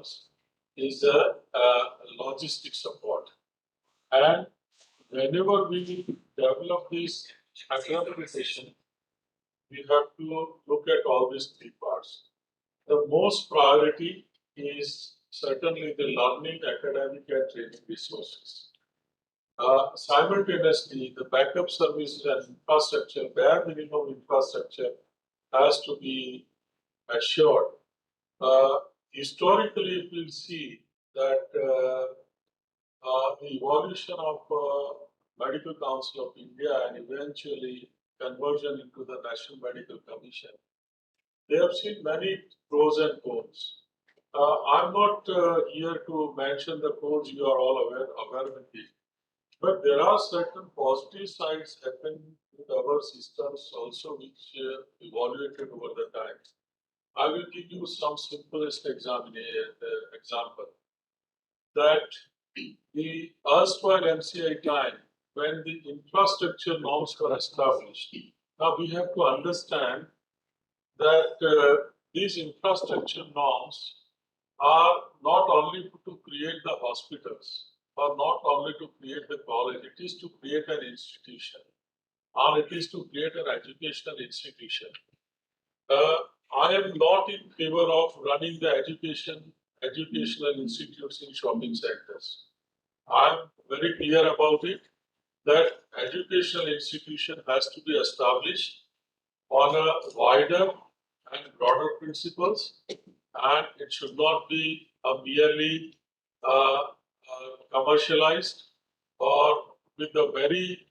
comes is the logistic support. And whenever we develop this accreditation, we have to look at all these three parts. The most priority is certainly the learning, academic, and training resources. Simultaneously, the backup services and infrastructure, bare minimum infrastructure, has to be assured. Historically, we'll see that the evolution of Medical Council of India and eventually conversion into the National Medical Commission, they have seen many pros and cons. I'm not here to mention the cons, you are all aware with it. But there are certain positive sides happening with our systems also, which evaluated over the time. I will give you some simplest example that the erstwhile MCI time, when the infrastructure norms were established. Now we have to understand that these infrastructure norms are not only to create the hospitals or not only to create the college, it is to create an institution or it is to create an educational institution. I am not in favor of running the educational institutes in shopping centers. I am very clear about it that educational institution has to be established on a wider and broader principles, and it should not be a merely commercialized or with a very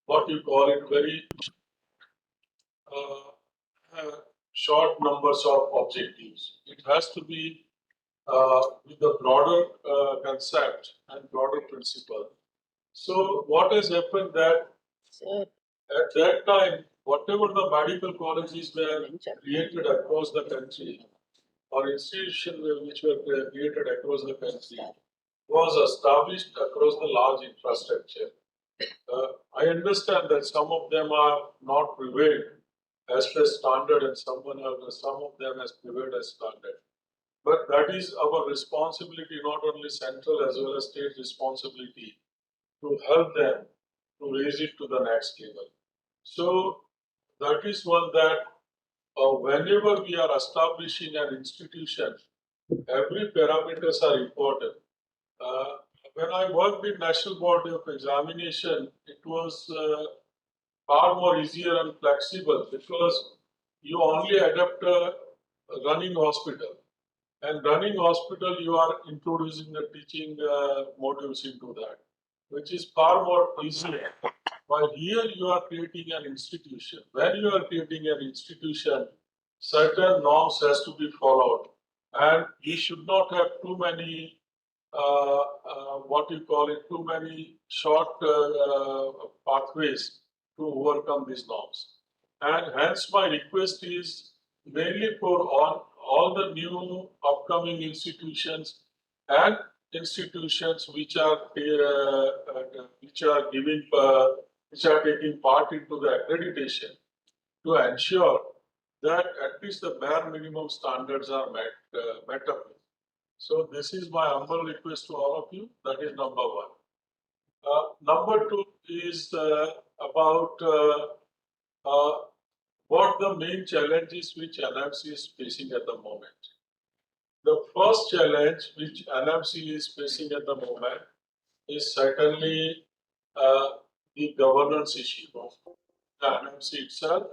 what you call it very short numbers of objectives. It has to be with a broader concept and broader principle. So what has happened that at that time, whatever the medical colleges were created across the country or institutions which were created across the country was established across the large infrastructure. I understand that some of them are not prevailed as per standard and some of them has prevailed as standard. But that is our responsibility, not only central as well as state responsibility, to help them to raise it to the next level. So that is one that whenever we are establishing an institution, every parameters are important. When I worked in National Board of Examination, it was far more easier and flexible because you only adapt a running hospital. And running hospital, you are introducing the teaching modules into that, which is far more easier. While here you are creating an institution. When you are creating an institution, certain norms has to be followed, and you should not have too many too many short pathways to overcome these norms. And hence my request is mainly for all the new upcoming institutions and institutions which are taking part into the accreditation to ensure that at least the bare minimum standards are met up with. So this is my humble request to all of you. That is number one. Number two is about what the main challenges which NMC is facing at the moment. The first challenge which NMC is facing at the moment is certainly the governance issue of the NMC itself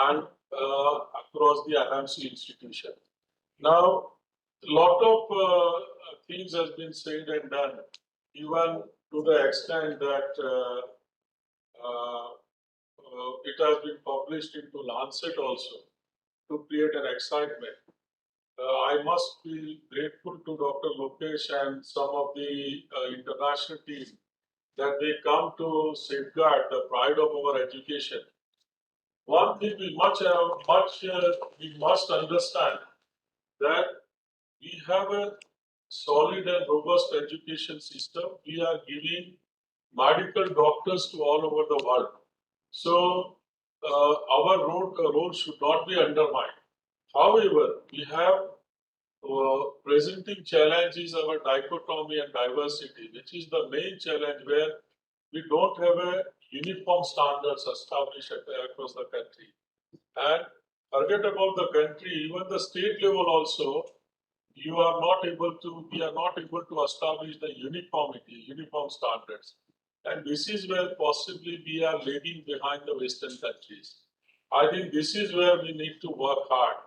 and across the NMC institution. Now, a lot of things has been said and done, even to the extent that it has been published into Lancet also to create an excitement. I must be grateful to Dr. Lokesh and some of the international team that they come to safeguard the pride of our education. One thing we must understand that we have a solid and robust education system. We are giving medical doctors to all over the world. So our role should not be undermined. However, we have presenting challenge is our dichotomy and diversity, which is the main challenge where we don't have a uniform standards established across the country. And forget about the country, even the state level also, we are not able to establish the uniform standards. And this is where possibly we are lagging behind the Western countries. I think this is where we need to work hard,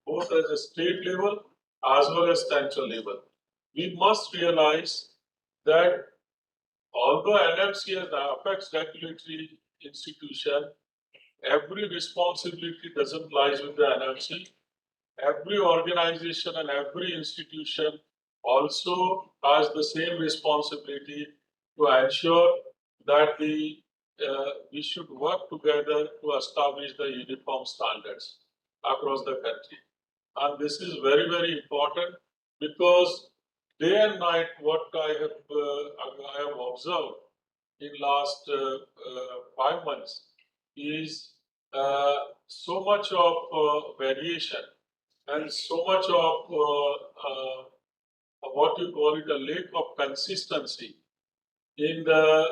both at a state level as well as central level. We must realize that although NMC is an apex regulatory institution, every responsibility doesn't lie with the NMC. Every organization and every institution also has the same responsibility to ensure that we should work together to establish the uniform standards across the country. And this is very, very important because day and night, what I have observed in last 5 months is so much of variation and so much of what you call it a lack of consistency in the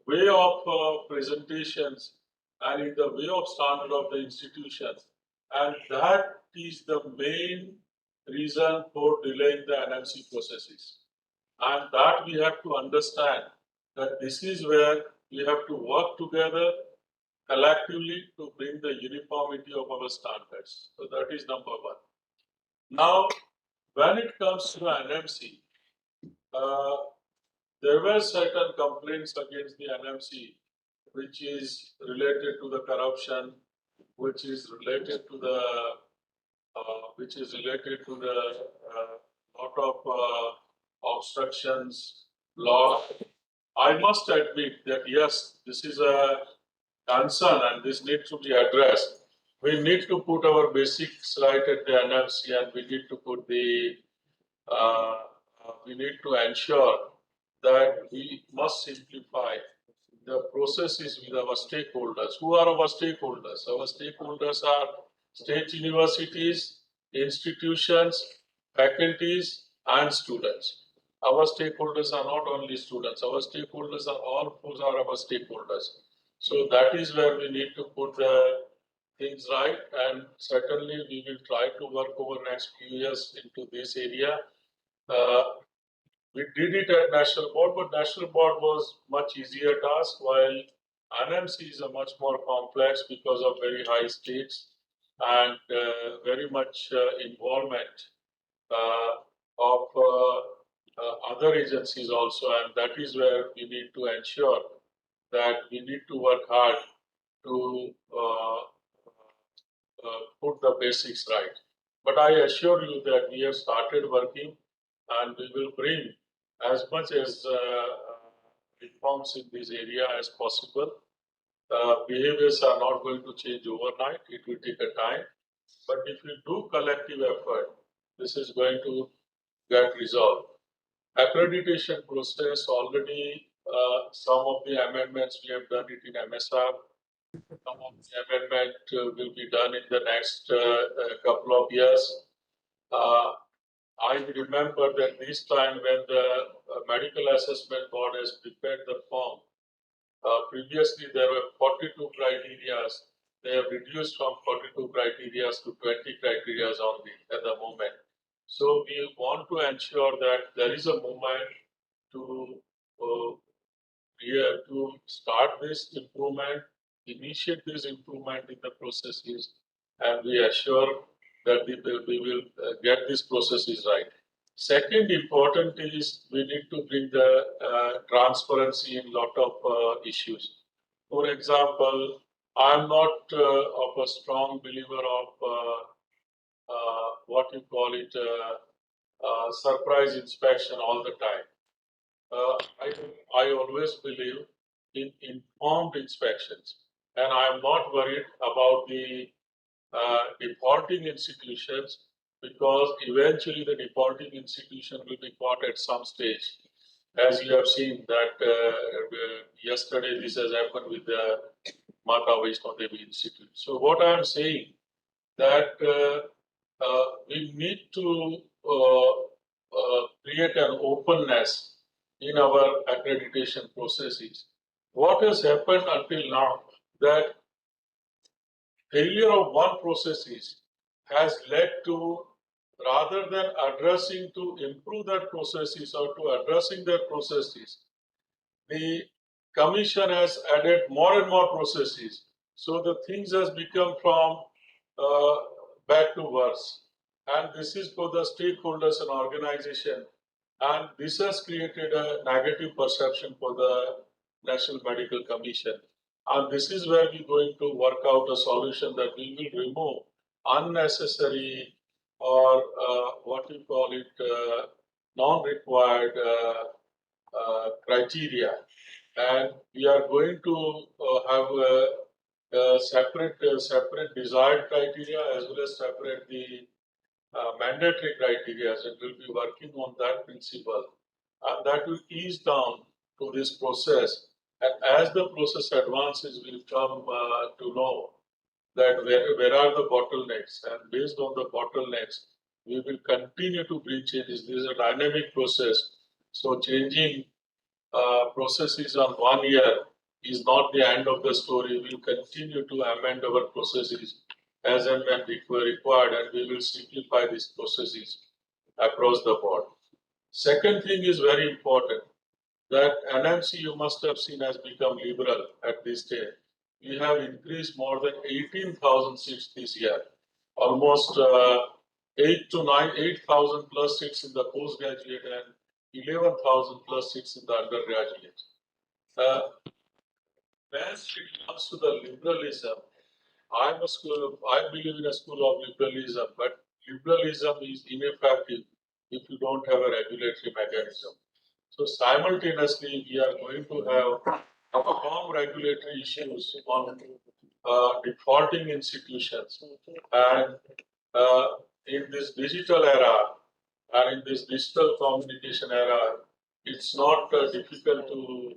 way of presentations and in the way of standard of the institutions, and that is the main reason for delaying the NMC processes. And that we have to understand that this is where we have to work together collectively to bring the uniformity of our standards. So that is number one. Now, when it comes to the NMC, there were certain complaints against the NMC, which is related to the corruption, which is related to the lot of obstructions, law. I must admit that yes, this is a concern and this needs to be addressed. We need to put our basics right at the NMC, and we need to put we need to ensure that we must simplify the processes with our stakeholders. Who are our stakeholders? Our stakeholders are state universities, institutions, faculties, and students. Our stakeholders are not only students, our stakeholders are all who are our stakeholders. So that is where we need to put the things right, and certainly we will try to work over next few years into this area. We did it at National Board, but National Board was much easier task, while NMC is a much more complex because of very high stakes and very much involvement of other agencies also, and that is where we need to ensure that we need to work hard to put the basics right. But I assure you that we have started working, and we will bring as much as reforms in this area as possible. Behaviors are not going to change overnight. It will take a time. But if we do collective effort, this is going to get resolved. Accreditation process already, some of the amendments we have done it in MSR. Some of the amendment will be done in the next couple of years. I remember that this time when the medical assessment board has prepared the form, previously there were 42 criteria. They have reduced from 42 criteria to 20 criteria only at the moment. So we want to ensure that there is a movement to start this improvement, initiate this improvement in the processes, and we assure that we will get these processes right. Second important is we need to bring the transparency in lot of issues. For example, I am not of a strong believer of what you call it surprise inspection all the time. I always believe in informed inspections, and I am not worried about the defaulting institutions, because eventually the defaulting institution will be caught at some stage. As you have seen that yesterday this has happened with the Mata Vaishno Devi Institute. So what I am saying that we need to create an openness in our accreditation processes. What has happened until now that failure of one processes has led to, rather than addressing to improve that processes or to addressing their processes, the commission has added more and more processes. So the things has become from uh, bad to worse. And this is for the stakeholders and organization. And this has created a negative perception for the National Medical Commission. And this is where we're going to work out a solution that we will remove unnecessary or what we call it non-required criteria, and we are going to have a separate desired criteria as well as separate the mandatory criteria, and we'll be working on that principle, and that will ease down to this process. And as the process advances, we'll come to know that where are the bottlenecks, and based on the bottlenecks, we will continue to bring changes. This is a dynamic process, so changing processes on 1 year is not the end of the story. We will continue to amend our processes as and when required, and we will simplify these processes across the board. Second thing is very important, that NMC, you must have seen, has become liberal at this stage. We have increased more than 18,000 seats this year, almost 8,000 plus seats in the postgraduate and 11,000 plus seats in the undergraduate. When it comes to the liberalism, I believe in a school of liberalism, but liberalism is ineffective if you don't have a regulatory mechanism. So simultaneously, we are going to have strong regulatory issues on defaulting institutions, and in this digital era and in this digital communication era, it's not difficult to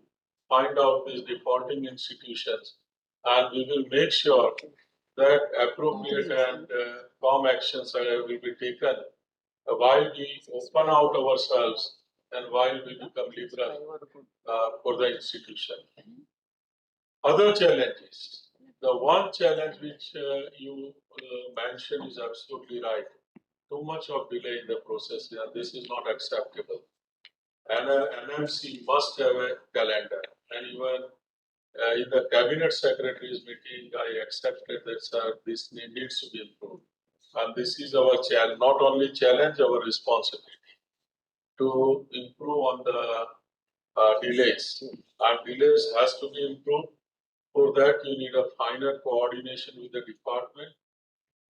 find out these defaulting institutions, and we will make sure that appropriate and firm actions will be taken while we open out ourselves and while we become liberal for the institution. Other challenges. The one challenge which you mentioned is absolutely right. Too much of delay in the process, and this is not acceptable. And NMC must have a calendar. And even in the cabinet secretary's meeting, I accepted that this needs to be improved. And this is our challenge, not only challenge, our responsibility to improve on the delays. And delays has to be improved. For that, you need a finer coordination with the department.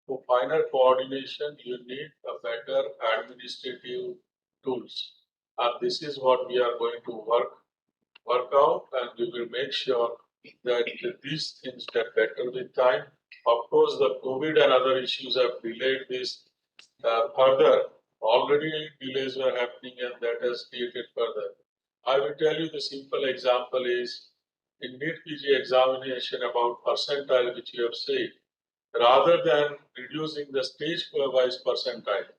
For finer coordination, you need a better administrative tools. And this is what we are going to work out, and we will make sure that these things get better with time. Of course, the COVID and other issues have delayed this further. Already delays were happening, and that has created further. I will tell you the simple example is in NEET PG examination about percentile, which you have said, rather than reducing the stage-wise percentile,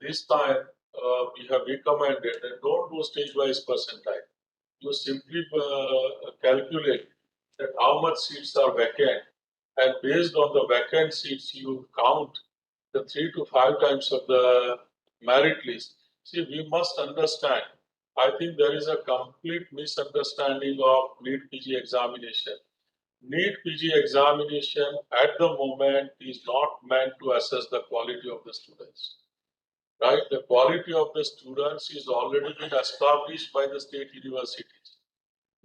this time we have recommended that don't do stage-wise percentile. You simply calculate that how much seats are vacant, and based on the vacant seats, you count the 3 to 5 times of the merit list. See, we must understand. I think there is a complete misunderstanding of NEET PG examination. NEET PG examination at the moment is not meant to assess the quality of the students. Right? The quality of the students is already been established by the state universities.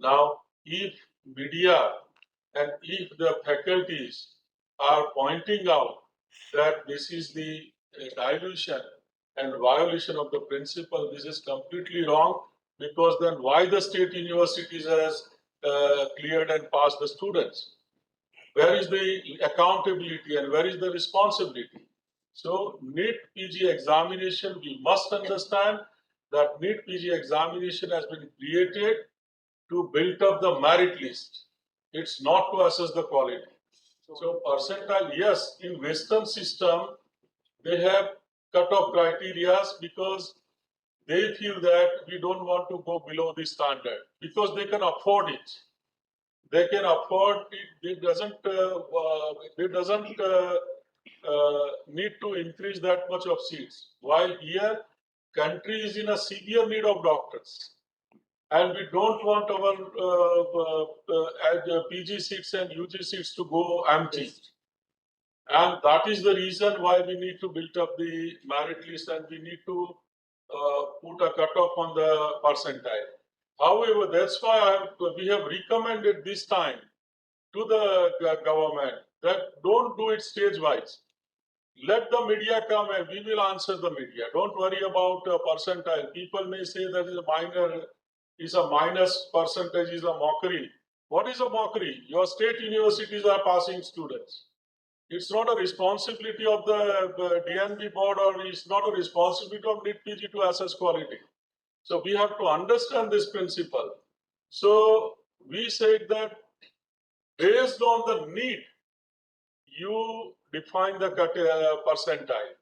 Now, if media and if the faculties are pointing out that this is the dilution and violation of the principle, this is completely wrong, because then why the state universities has cleared and passed the students? Where is the accountability and where is the responsibility? So NEET PG examination, we must understand that NEET PG examination has been created to build up the merit list. It's not to assess the quality. So percentile, yes, in Western system, They have cut-off criteria because they feel that we don't want to go below the standard because they can afford it. They can afford it. It doesn't need to increase that much of seats. While here, country is in a severe need of doctors, and we don't want our PG seats and UG seats to go empty. And that is the reason why we need to build up the merit list and we need to put a cutoff on the percentile. However, that's why we have recommended this time to the government that don't do it stage-wise. Let the media come and we will answer the media. Don't worry about percentile. People may say that is a minus percentage, is a mockery. What is a mockery? Your state universities are passing students. It's not a responsibility of the DNB board, or it's not a responsibility of NEET PG to assess quality. So we have to understand this principle. So we said that based on the need, you define the percentile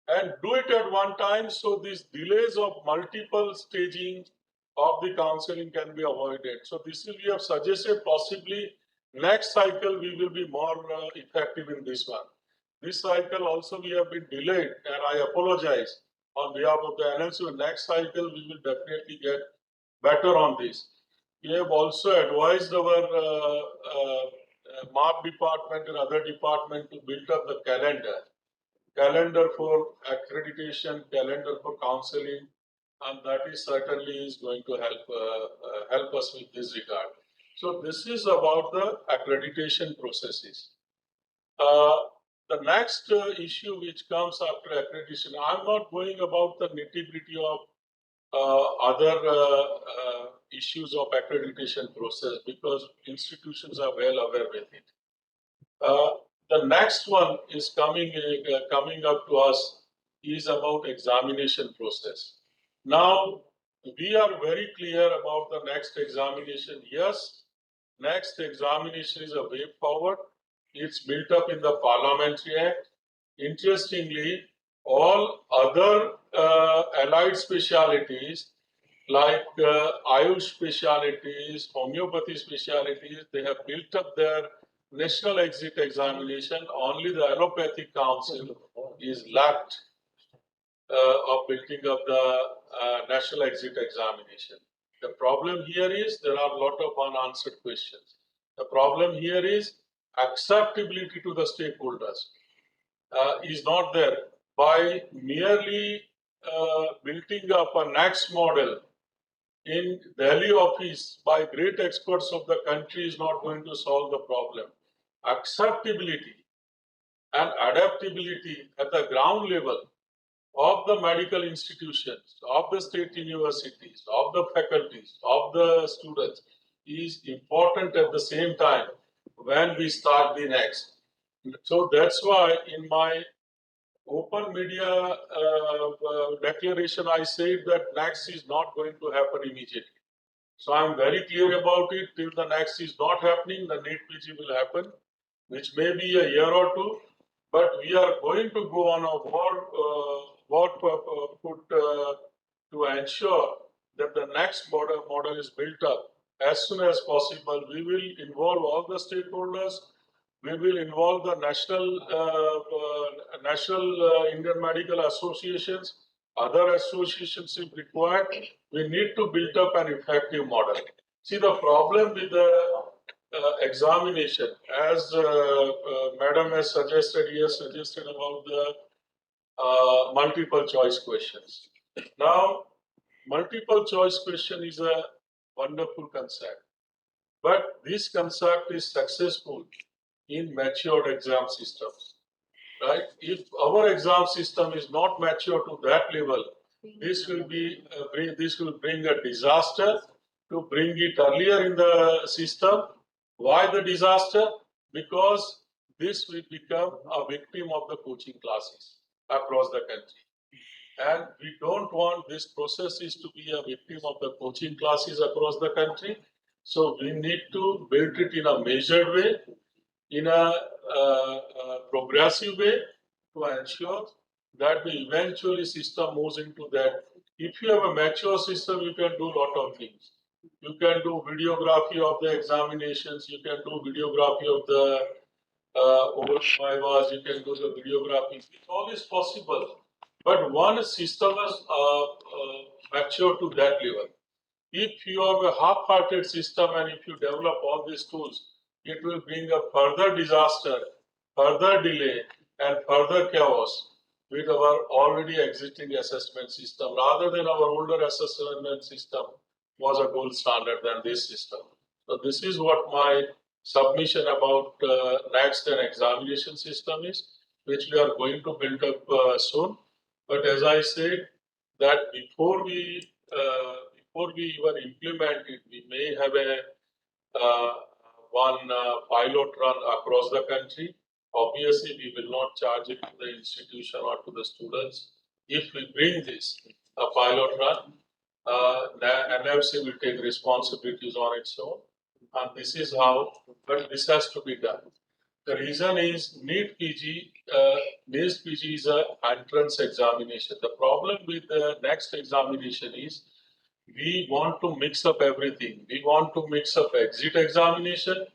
and do it at one time, so these delays of multiple staging of the counseling can be avoided. So this is, we have suggested possibly next cycle we will be more effective in this one. This cycle also we have been delayed, and I apologize on behalf of the NMC. Next cycle we will definitely get better on this. We have also advised our MAP department and other department to build up the calendar for accreditation, calendar for counseling, and that is certainly is going to help us with this regard. So this is about the accreditation processes. The next issue which comes after accreditation, I'm not going about the nitty-gritty of other issues of accreditation process because institutions are well aware with it. The next one is coming up to us is about examination process. Now, we are very clear about the next examination. Yes, next examination is a way forward. It's built up in the Parliamentary Act. Interestingly, all other allied specialities like Ayush specialities, homeopathy specialities, they have built up their national exit examination. Only the Allopathic Council is lacked of building up the national exit examination. The problem here is there are a lot of unanswered questions. The problem here is acceptability to the stakeholders is not there. By merely building up a next model in Delhi office by great experts of the country is not going to solve the problem. Acceptability and adaptability at the ground level of the medical institutions, of the state universities, of the faculties, of the students is important at the same time when we start the next. So that's why in my open media declaration, I said that next is not going to happen immediately. So I'm very clear about it. Till the next is not happening, the NEET PG will happen, which may be a year or two, but we are going to go on a war to ensure that the next model is built up as soon as possible. We will involve all the stakeholders. We will involve the national Indian medical associations, other associations if required. We need to build up an effective model. See, the problem with the examination, as Madam has suggested, he has suggested about the multiple choice questions. Now, multiple choice question is a wonderful concept, but this concept is successful in matured exam systems, right? If our exam system is not mature to that level, this will bring a disaster. To bring it earlier in the system, why the disaster? Because this will become a victim of the coaching classes across the country, and we don't want this processes to be a victim of the coaching classes across the country. So we need to build it in a measured way, in a progressive way to ensure that the eventually system moves into that. If you have a mature system, you can do a lot of things. You can do videography of the examinations, you can do videography of the over vivas, you can do the videography. It all is possible. But one system is mature to that level. If you have a half-hearted system and if you develop all these tools, it will bring a further disaster, further delay, and further chaos with our already existing assessment system, rather than our older assessment system was a gold standard than this system. So this is what my submission about next and examination system is, which we are going to build up soon. But as I said, that before we even implement it, we may have a one pilot run across the country. Obviously, we will not charge it to the institution or to the students. If we bring this a pilot run, the NMC will take responsibilities on its own, and this is how. But this has to be done. The reason is NEET PG. NEET PG is an entrance examination. The problem with the next examination is we want to mix up everything. We want to mix up exit examination.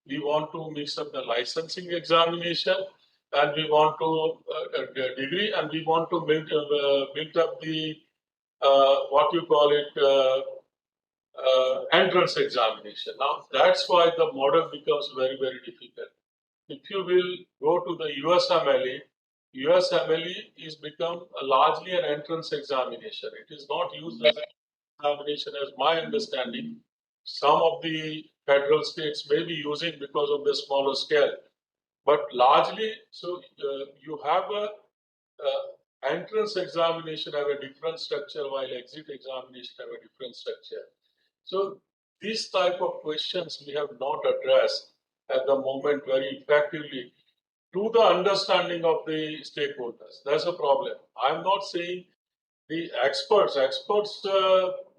We want to mix up the licensing examination, and we want to degree, and we want to build up the what you call it entrance examination. Now that's why the model becomes very difficult. If you will go to the USMLE, USMLE is become largely an entrance examination. It is not used as an examination, as my understanding. Some of the federal states may be using because of the smaller scale, but largely, so you have a entrance examination have a different structure, while exit examination have a different structure. So these type of questions we have not addressed at the moment very effectively to the understanding of the stakeholders. That's a problem. I'm not saying the experts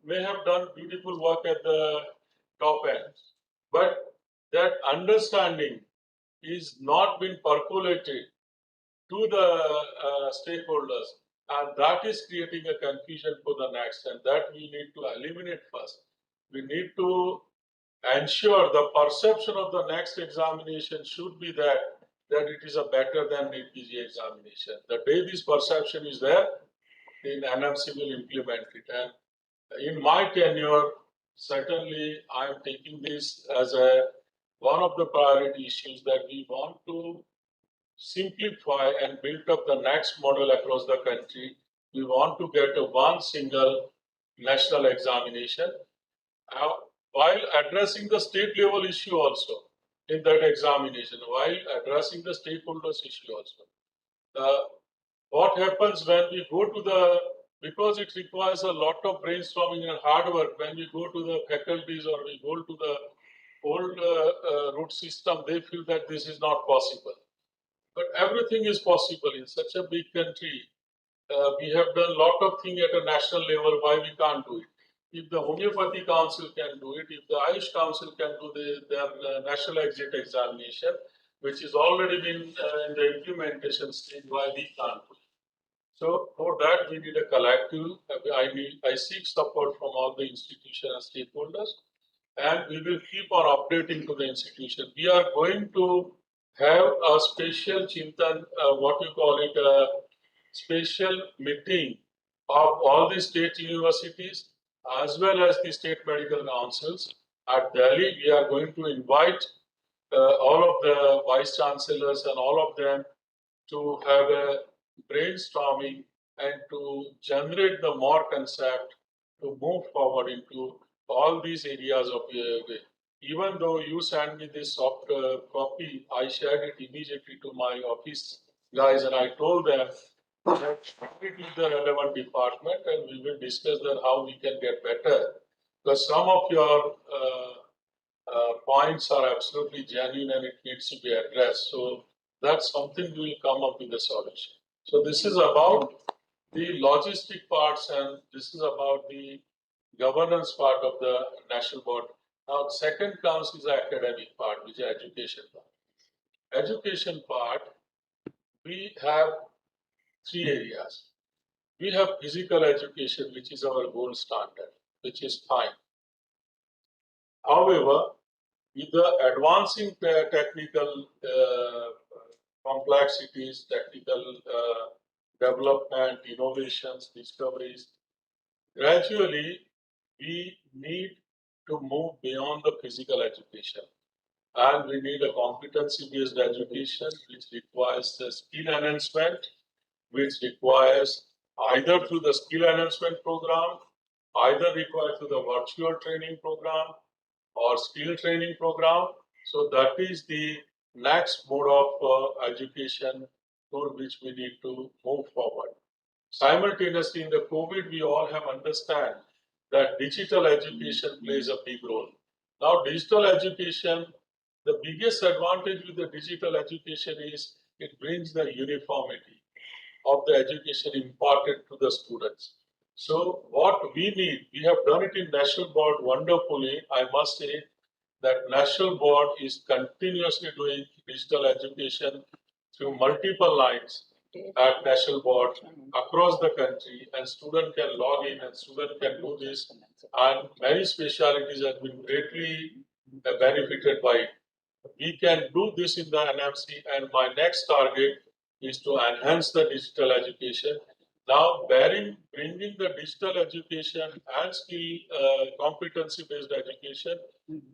may have done beautiful work at the top end, but that understanding is not been percolated to the stakeholders, and that is creating a confusion for the next, and that we need to eliminate first. We need to ensure the perception of the next examination should be that it is a better than NEET PG examination. The day this perception is there, then NMC will implement it. And in my tenure, certainly I am taking this as one of the priority issues, that we want to simplify and build up the next model across the country. We want to get a one single national examination while addressing the state level issue also in that examination, while addressing the stakeholders issue also. What happens when we go to because it requires a lot of brainstorming and hard work, when we go to the faculties or we go to the old root system, they feel that this is not possible. But everything is possible in such a big country. We have done a lot of things at a national level. Why we can't do it? If the Homeopathy Council can do it, if the Ayush Council can do their national exit examination, which is already been in the implementation stage, why we can't do it? So for that, we need a collective. I seek support from all the institutions and stakeholders, and we will keep on updating to the institution. We are going to have a special Chintan, what you call it, a special meeting of all the state universities as well as the state medical councils at Delhi. We are going to invite all of the vice chancellors and all of them to have a brainstorming and to generate the more concept to move forward into all these areas of even though you sent me this soft copy, I shared it immediately to my office guys, and I told them that it is the relevant department, and we will discuss that how we can get better. Because some of your points are absolutely genuine and it needs to be addressed. So that's something we will come up with a solution. So this is about the logistic parts, and this is about the governance part of the national board. Now, second comes is the academic part, which is education part. Education part, we have three areas. We have physical education, which is our gold standard, which is fine. However, with the advancing technical complexities, technical development, innovations, discoveries, gradually we need to move beyond the physical education. And we need a competency-based education which requires the skill enhancement, which requires either through the skill enhancement program, either required through the virtual training program or skill training program. So that is the next mode of education toward which we need to move forward. Simultaneously, in the COVID, we all have understand that digital education plays a big role. Now, digital education, the biggest advantage with the digital education is it brings the uniformity of the education imparted to the students. So what we need, we have done it in National Board wonderfully. I must say that National Board is continuously doing digital education through multiple lines at National Board across the country, and student can log in and student can do this, and many specialities have been greatly benefited by it. We can do this in the NMC, and my next target is to enhance the digital education. Now, bringing the digital education and skill competency-based education,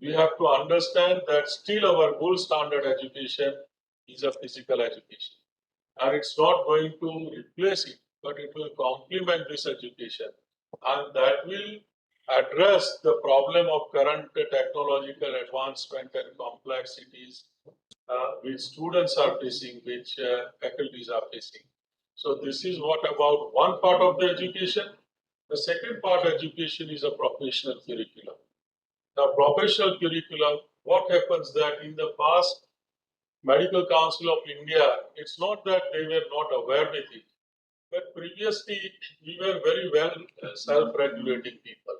we have to understand that still our gold standard education is a physical education. And it's not going to replace it, but it will complement this education. And that will address the problem of current technological advancement and complexities which students are facing, which faculties are facing. So this is what about one part of the education. The second part of education is a professional curriculum. The professional curriculum, what happens that in the past, Medical Council of India, it's not that they were not aware with it, but previously we were very well self-regulating people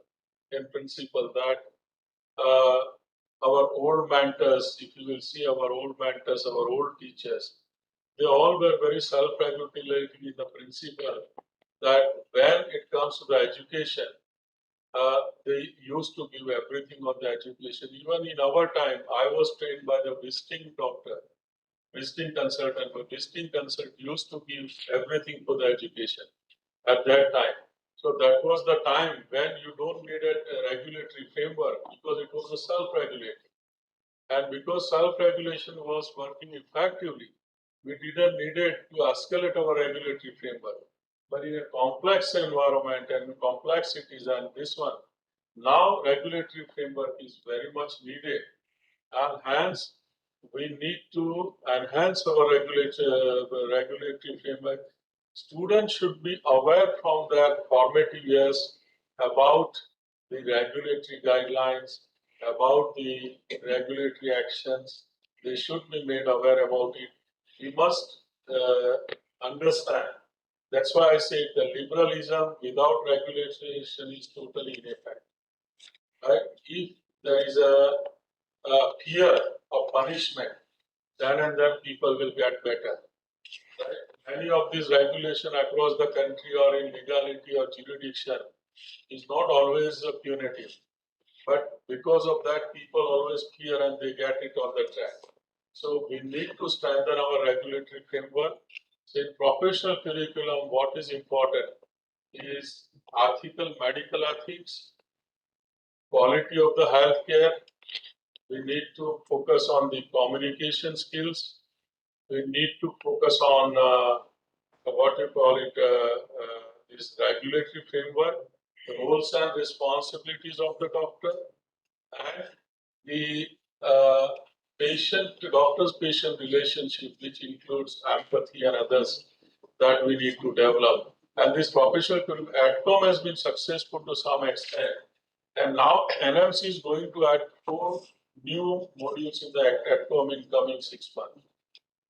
in principle that uh, our old mentors, if you will see our old mentors, our old teachers, they all were very self-regulating in the principle that when it comes to the education, they used to give everything on the education. Even in our time, I was trained by the visiting doctor, visiting consultant, but visiting consultant used to give everything for the education at that time. So that was the time when you don't need a regulatory framework because it was a self-regulating. And because self-regulation was working effectively, we didn't need it to escalate our regulatory framework. But in a complex environment and complexities and this one, now regulatory framework is very much needed. And hence, we need to enhance our regulatory framework. Students should be aware from their formative years about the regulatory guidelines, about the regulatory actions. They should be made aware about it. We must understand. That's why I say the liberalism without regulation is totally ineffective. Right? If there is a fear of punishment, then and then people will get better. Right? Many of these regulations across the country or in legality or jurisdiction is not always punitive. But because of that, people always fear and they get it on the track. So we need to strengthen our regulatory framework. So in professional curriculum, what is important is ethical medical ethics, quality of the healthcare. We need to focus on the communication skills. We need to focus on what you call it, this regulatory framework, the roles and responsibilities of the doctor, and the doctor's-patient relationship, which includes empathy and others that we need to develop. And this professional ADCOM has been successful to some extent. And now NMC is going to add 4 new modules in the ADCOM in coming 6 months.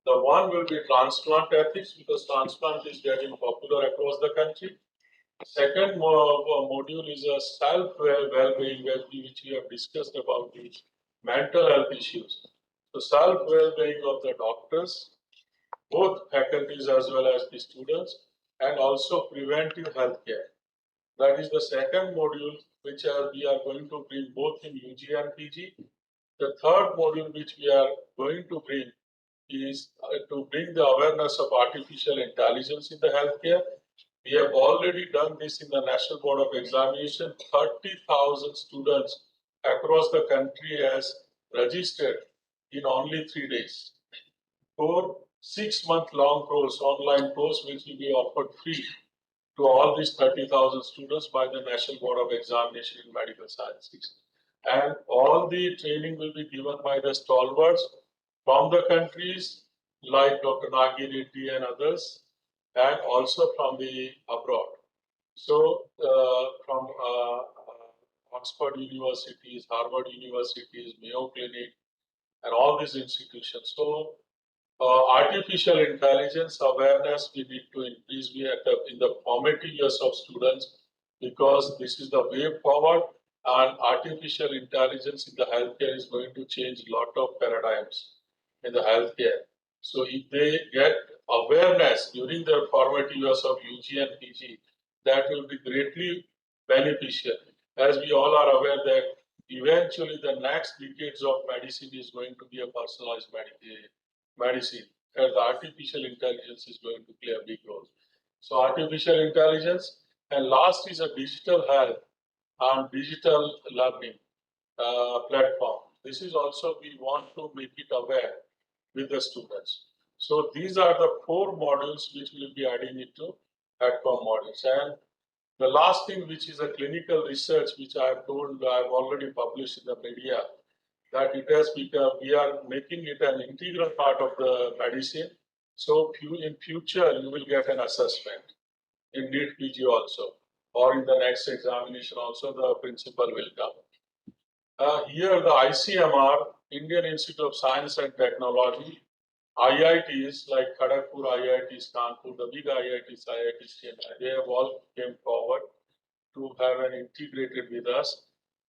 The one will be transplant ethics because transplant is getting popular across the country. Second module is a self-well-being, which we have discussed about the mental health issues. So self-well-being of the doctors, both faculties as well as the students. and also preventive healthcare. That is the second module which we are going to bring both in UG and PG. The third module which we are going to bring is to bring the awareness of artificial intelligence in the healthcare. We have already done this in the National Board of Examination. 30,000 students across the country has registered in only 3 days. 4 6-month long course, online course, which will be offered free to all these 30,000 students by the National Board of Examination in Medical Sciences. And all the training will be given by the stalwarts from the countries like Dr. Nagi Reddy and others, and also from the abroad. So from Oxford universities, Harvard universities, Mayo Clinic, and all these institutions. So artificial intelligence awareness we need to increase in the formative years of students, because this is the way forward, and artificial intelligence in the healthcare is going to change a lot of paradigms in the healthcare. So if they get awareness during their formative years of UG and PG, that will be greatly beneficial. As we all are aware that eventually the next decades of medicine is going to be a personalized medicine, and the artificial intelligence is going to play a big role. So artificial intelligence, and last is a digital health and digital learning platform. This is also we want to make it aware with the students. So these are the 4 modules which we will be adding into AdCom modules. And the last thing, which is a clinical research, which I have told, I have already published in the media, that it has become, we are making it an integral part of the medicine. So in future, you will get an assessment in NEET PG also, or in the next examination also, the principal will come. Here the ICMR, Indian Institute of Science and Technology, IITs like Kharagpur, IITs, Kanpur, the big IITs, IITs, they have all came forward to have an integrated with us.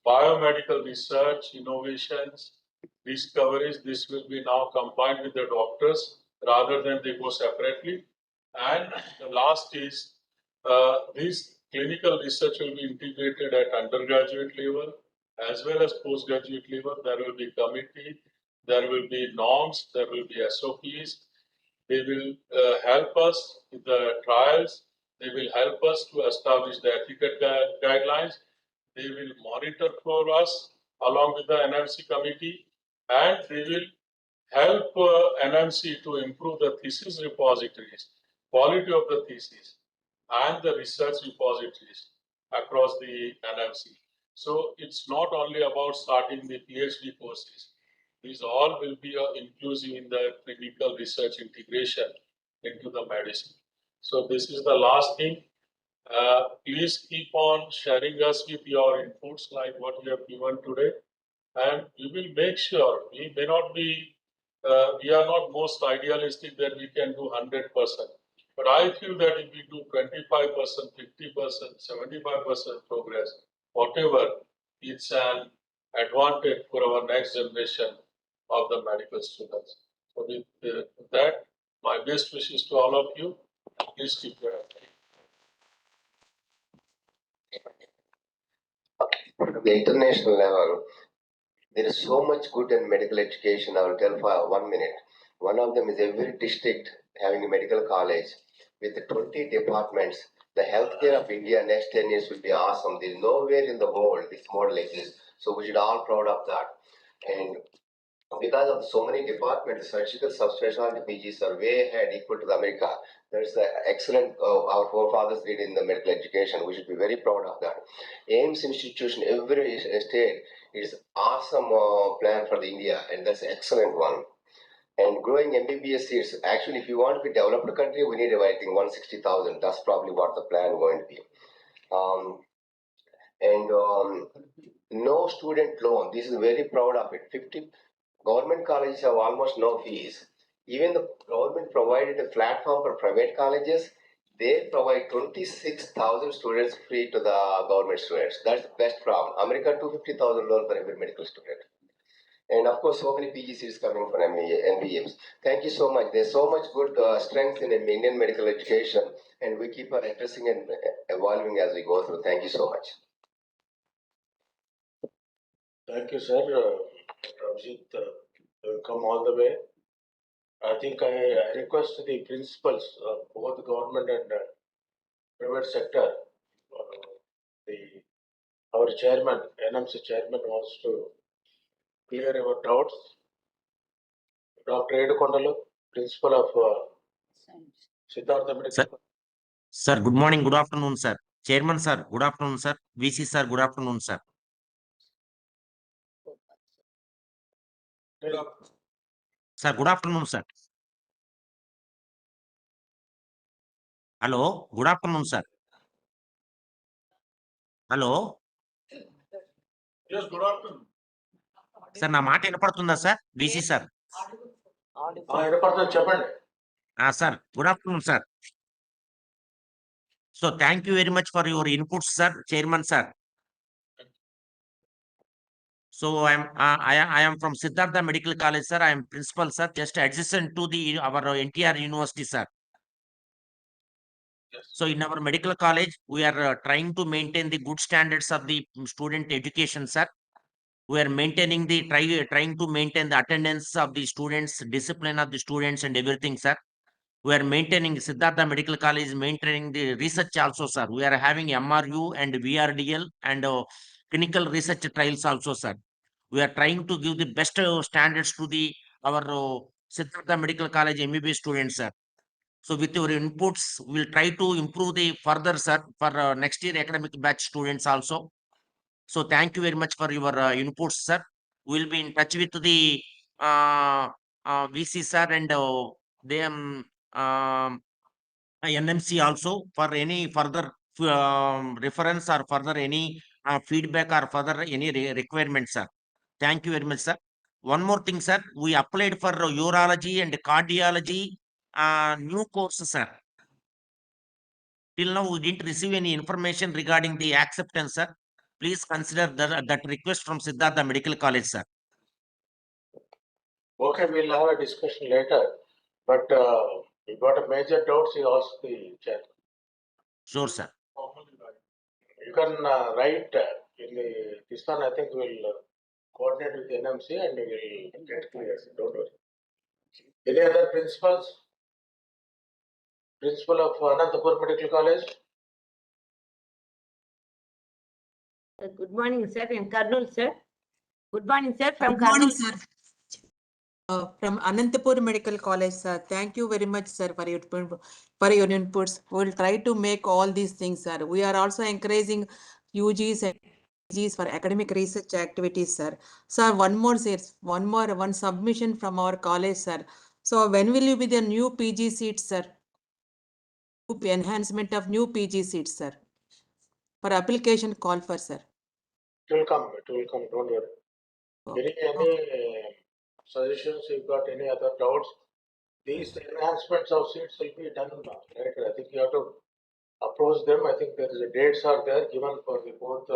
Biomedical research, innovations, discoveries, this will be now combined with the doctors rather than they go separately. And the last is this clinical research will be integrated at undergraduate level as well as postgraduate level. There will be committee, there will be norms, there will be SOPs. They will help us with the trials. They will help us to establish the ethical guidelines. They will monitor for us along with the NMC committee, and they will help NMC to improve the thesis repositories, quality of the thesis, and the research repositories across the NMC. So it's not only about starting the PhD courses. These all will be inclusive in the clinical research integration into the medicine. So this is the last thing. Please keep on sharing us with your inputs like what you have given today, and we will make sure we may not be, we are not most idealistic that we can do 100%. But I feel that if we do 25%, 50%, 75% progress, whatever, it's an advantage for our next generation of the medical students. So with that, my best wishes to all of you. Please keep your At the international level, there is so much good in medical education. I will tell for 1 minute. One of them is every district having a medical college with 20 departments. The healthcare of India next 10 years will be awesome. There is nowhere in the world this model exists. So we should all proud of that. And because of so many departments, surgical subspecialty PGs are way ahead equal to the America. That's the excellent our forefathers did in the medical education. We should be very proud of that. AIMS institution, every state is awesome plan for the India, and that's an excellent one. And growing MBBS seats, actually, if you want to be developed country, we need, I think, 160,000. That's probably what the plan going to be. No student loan. This is very proud of it. 50 government colleges have almost no fees. Even the government provided a platform for private colleges. They provide 26,000 students free to the government students. That's the best problem. America 250,000 loan for every medical student. And of course, so many PG seats coming from NBMs. Thank you so much. There's so much good strength in Indian medical education. and we keep on addressing and evolving as we go through. Thank you so much. Thank you, sir. Abhijith, come all the way. I think I request the principals of both government and private sector. Our chairman, NMC chairman, wants to clear our doubts. Dr. Edukondalu, principal of Siddhartha Medical. Sir. Sir, good morning, good afternoon, sir. Chairman, sir, good afternoon, sir. VC, sir, good afternoon, sir. Sir, good afternoon, sir. Hello, good afternoon, sir. Hello. Yes, good afternoon. Sir నా మాట వినపడుతుందా sir VC sir చెప్పండి sir good afternoon sir so thank you very much for your inputs sir chairman sir so I am from Siddhartha Medical College, sir. I am principal, sir, just adjacent to our NTR University, sir. Yes. So in our medical college, we are trying to maintain the good standards of the student education, sir. We are maintaining trying to maintain the attendance of the students, discipline of the students and everything, sir. We are maintaining Siddhartha Medical College, maintaining the research also, sir. We are having MRU and VRDL and clinical research trials also, sir. We are trying to give the best standards to our Siddhartha Medical College MBBS students, sir. So with your inputs, we will try to improve the further, sir, for next year academic batch students also. So thank you very much for your inputs, sir. We will be in touch with the VC, sir, and them NMC also for any further reference or further any feedback or further any requirements, sir. Thank you very much, sir. One more thing, sir. We applied for urology and cardiology new course, sir. Till now, we didn't receive any information regarding the acceptance, sir. Please consider that request from Siddhartha Medical College, sir. Okay, we'll have a discussion later. But we got a major doubts. He asked the chair. Sure, sir. You can write in this one. I think we'll coordinate with NMC and we'll get clear. Don't worry. Any other principals? Principal of Anantapur Medical College. Good morning, sir. In Karnool, sir. Good morning, sir. From Good morning, Karnool. sir. From Anantapur Medical College, sir. Thank you very much, sir, for your inputs. We'll try to make all these things, sir. We are also encouraging UGs and PGs for academic research activities, sir. Sir, one submission from our college, sir. So when will you be the new PG seats, sir? Enhancement of new PG seats, sir. For application call for, sir. It will come. Don't worry. Okay. Any suggestions? You've got any other doubts? These enhancements of seats will be done later. I think you have to approach them. I think there is a dates are there given for the both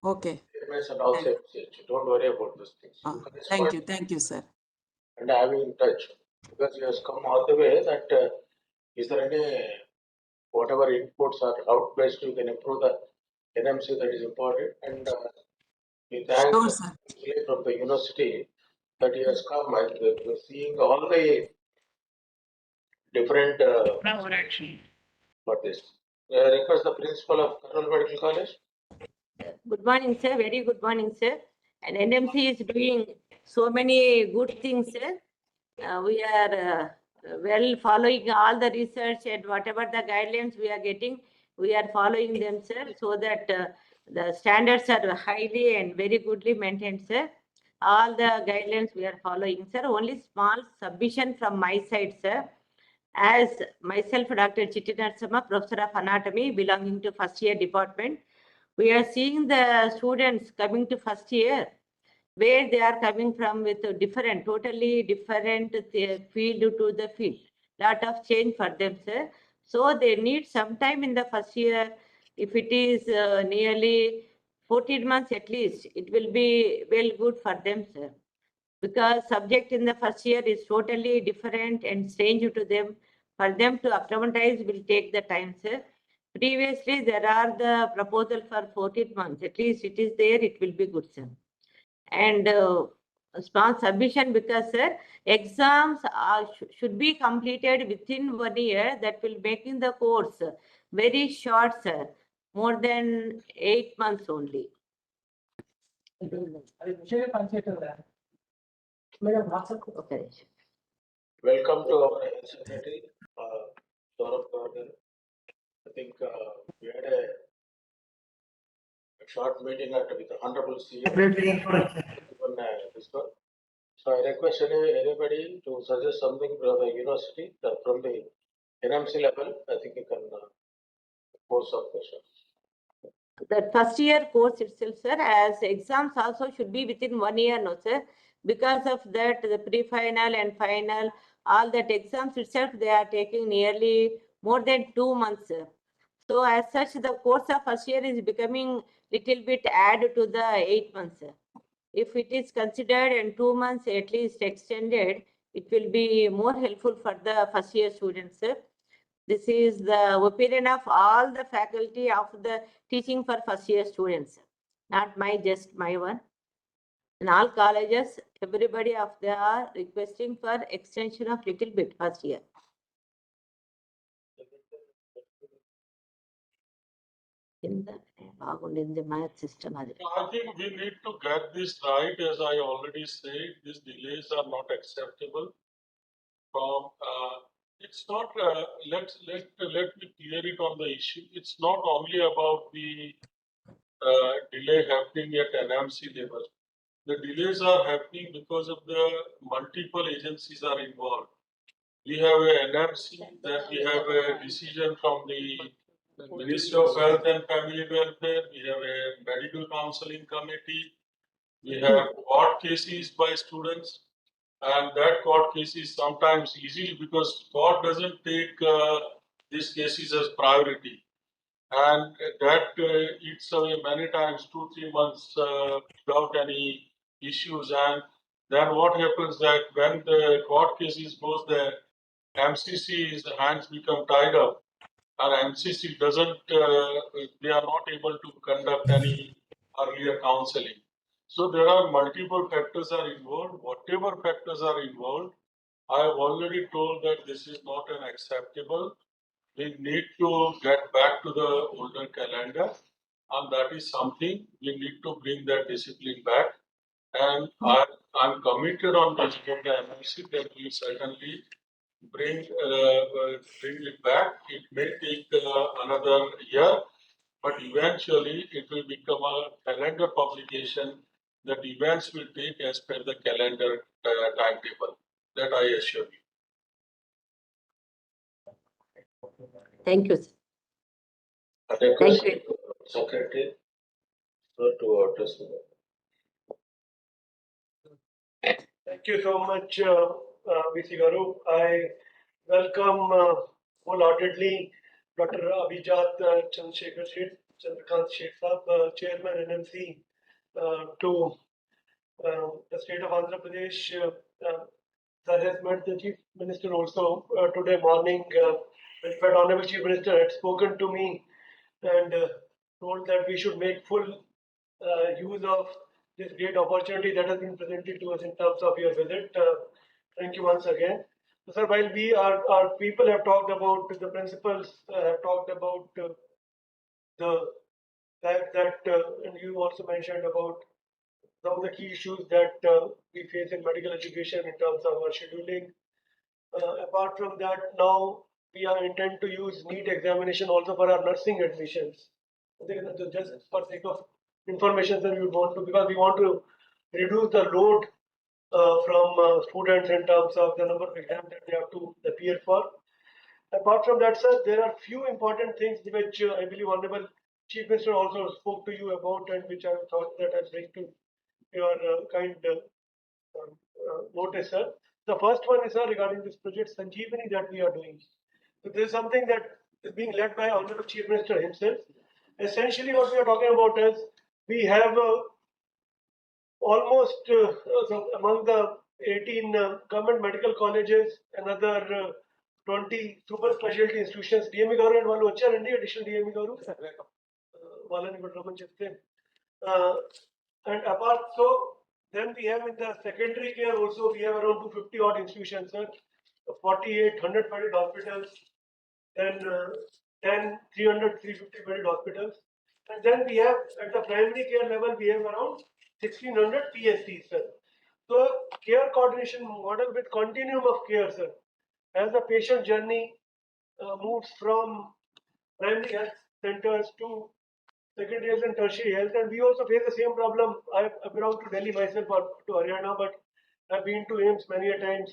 Okay. MS and also MCH. Don't worry about these things. Thank you, sir. And I have in touch because he has come all the way. That is there any whatever inputs are outplaced, you can improve the NMC. That is important. And we thank Sure, sir. from the university that he has come and we're seeing all the different for this. Request the principal of Karnool Medical College. Good morning, sir. Very good morning, sir. And NMC is doing so many good things, sir. We are well following all the research and whatever the guidelines we are getting, we are following them, sir, so that the standards are highly and very goodly maintained, sir. All the guidelines we are following, sir. Only small submission from my side, sir. As myself, Dr. Chitti Narasimha, Professor of Anatomy, belonging to first year department, we are seeing the students coming to first year, where they are coming from with a totally different field to the field. Lot of change for them, sir. So they need some time in the first year. If it is nearly 14 months at least, it will be well good for them, sir. Because subject in the first year is totally different and strange to them. For them to acclimatize will take the time, sir. Previously, there are the proposal for 14 months. At least it is there, it will be good, sir. And small submission because, sir, exams should be completed within 1 year. That will make in the course very short, sir. More than 8 months only. Okay. Welcome to our Health Secretary, Saurabh Gaur. I think we had a short meeting with the Honorable CM. This one. So I request anybody to suggest something from the university, from the NMC level. I think you can pose some questions. That first year course itself, sir, as exams also should be within 1 year, no, sir. Because of that, the pre-final and final, all that exams itself, they are taking nearly more than 2 months, sir. So as such, the course of first year is becoming little bit added to the 8 months, sir. If it is considered in 2 months at least extended, it will be more helpful for the first year students, sir. This is the opinion of all the faculty of the teaching for first year students, not just my one. In all colleges, everybody of they are requesting for extension of little bit first year. In the math system. I think we need to get this right. As I already said, these delays are not acceptable. From it's not. Let me clear it on the issue. It's not only about the delay happening at NMC level. The delays are happening because of the multiple agencies are involved. We have a NMC, then we have a decision from the Ministry of Health and Family Welfare, we have a medical counseling committee, we have court cases by students, and that court case is sometimes easy because court doesn't take these cases as priority. And that eats away many times 2-3 months without any issues. And then what happens that when the court cases goes there, MCC's hands become tied up, and MCC doesn't. They are not able to conduct any earlier counseling. So there are multiple factors are involved. Whatever factors are involved, I have already told that this is not an acceptable. We need to get back to the older calendar, and that is something we need to bring that discipline back. And I'm committed on this from the MIC that we certainly bring it back. It may take another year, but eventually it will become a calendar publication that events will take as per the calendar timetable. That I assure you. Thank you, sir. I request Thank you. Secretary to address the. Thank you so much, VC Garu. I welcome wholeheartedly Dr. Abhijith Chandrakanth Seth, Chairman NMC, to the state of Andhra Pradesh. Sir has met the Chief Minister also today morning. In fact, Honorable Chief Minister had spoken to me and told that we should make full use of this great opportunity that has been presented to us in terms of your visit. Thank you once again. So, sir, while our people have talked about the principals, have talked about the fact that, and you also mentioned about some of the key issues that we face in medical education in terms of our scheduling. Apart from that, now we are intent to use NEET examination also for our nursing admissions. Just for sake of information that we want to, because we want to reduce the load from students in terms of the number of exams that they have to appear for. Apart from that, sir, there are few important things which I believe Honorable Chief Minister also spoke to you about, and which I thought that I bring to your kind notice, sir. The first one is, sir, regarding this project Sanjeevani that we are doing. So this is something that is being led by Honorable Chief Minister himself. Essentially, what we are talking about is we have almost so among the 18 government medical colleges, another 20 super specialty institutions. DME Gaur and వాళ్ళు వచ్చారండి, additional DME Gaur వాళ్ళని కూడా రమ్మని చెప్తే. And apart, so then we have in the secondary care also, we have around 250 odd institutions, sir. 48 100 bedded hospitals, then 10 300 350 bedded hospitals, and then we have at the primary care level we have around 1600 PSCs, sir. So care coordination model with continuum of care, sir. As the patient journey moves from primary health centers to secondary health and tertiary health, and we also face the same problem. I belong to Delhi myself or to Haryana, but I've been to AIMS many a times,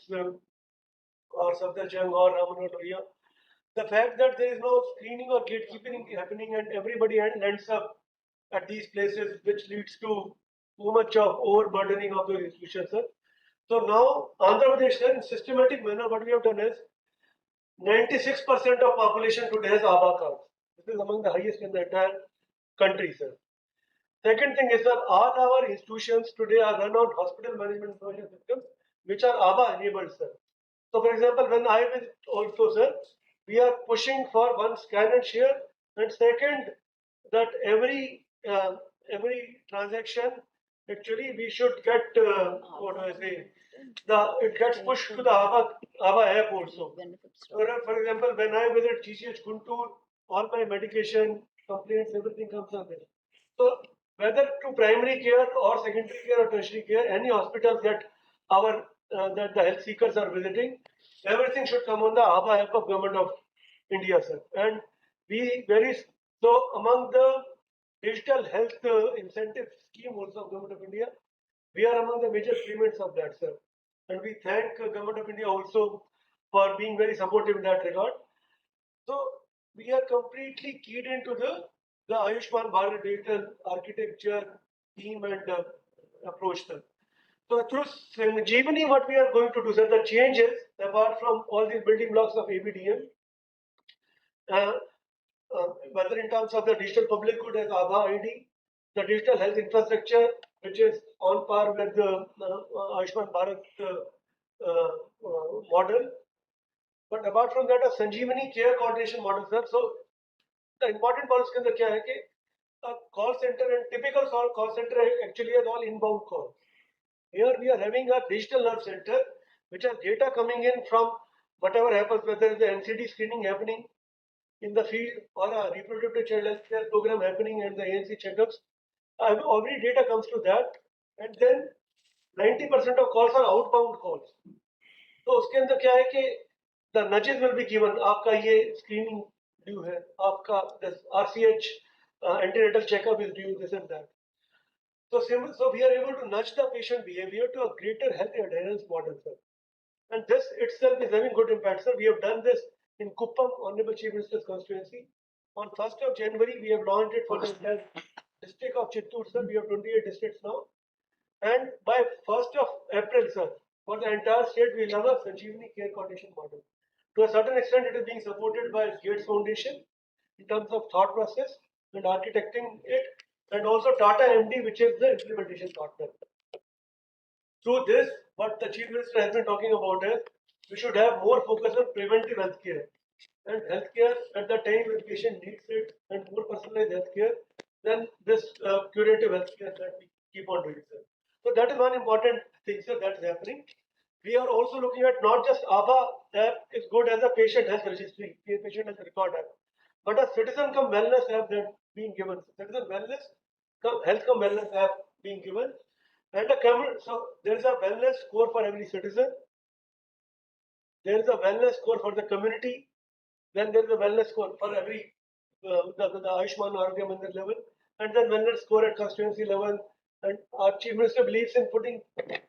or Safdarjung or Ramanaturiya. The fact that there is no screening or gatekeeping happening and everybody ends up at these places, which leads to too much of overburdening of those institutions, sir. So now, Andhra Pradesh, sir, in systematic manner, what we have done is 96% of population today has ABHA cards. This is among the highest in the entire country, sir. Second thing is, sir, all our institutions today are run on hospital management information systems, which are ABHA enabled, sir. So, for example, when I visit also, sir, we are pushing for one scan and share, and second, that every transaction, actually, we should get what do I say? It gets pushed to the ABHA app also. For example, when I visit GCH Guntur, all my medication complaints, everything comes on there. So whether to primary care or secondary care or tertiary care, any hospitals that that the health seekers are visiting, everything should come on the ABHA app of Government of India, sir. And we so among the digital health incentive scheme also of Government of India, we are among the major claimants of that, sir. And we thank Government of India also for being very supportive in that regard. So we are completely keyed into the Ayushman Bharat digital architecture theme and approach, sir. So through Sanjeevani, what we are going to do, sir, the changes apart from all these building blocks of ABDM, whether in terms of the digital public good as ABHA ID, the digital health infrastructure, which is on par with the Ayushman Bharat model. But apart from that, a Sanjeevani care coordination model, sir. So the important part is क्या है कि a call center and typical call center actually has all inbound calls. Here we are having a digital nerve center which has data coming in from whatever happens, whether the NCD screening happening in the field or a reproductive child health care program happening and the ANC checkups. Every data comes to that, and then 90% of calls are outbound calls. तो उसके अंदर क्या है कि the nudges will be given. आपका ये screening due है, आपका RCH antenatal checkup is due, this and that. So we are able to nudge the patient behavior to a greater health adherence model, sir. And this itself is having good impact, sir. We have done this in Kuppam, Honorable Chief Minister's constituency. On 1st of January, we have launched it for the entire district of Chittoor, sir. We have 28 districts now. And by 1st of April, sir, for the entire state, we will have a Sanjeevani care coordination model. To a certain extent, it is being supported by Gates Foundation in terms of thought process and architecting it, and also Tata MD, which is the implementation partner. Through this, what the Chief Minister has been talking about is we should have more focus on preventive healthcare and healthcare at the time when patient needs it, and more personalized healthcare than this curative healthcare that we keep on doing, sir. So that is one important thing, sir, that is happening. We are also looking at not just ABHA app is good as a patient health registry, patient health record app, but a citizen come wellness app that being given. Citizen wellness health come wellness app being given. And so there is a wellness score for every citizen. There is a wellness score for the community. Then there is a wellness score for every the Ayushman Arogya Mandir level, and then wellness score at constituency level. And our Chief Minister believes in putting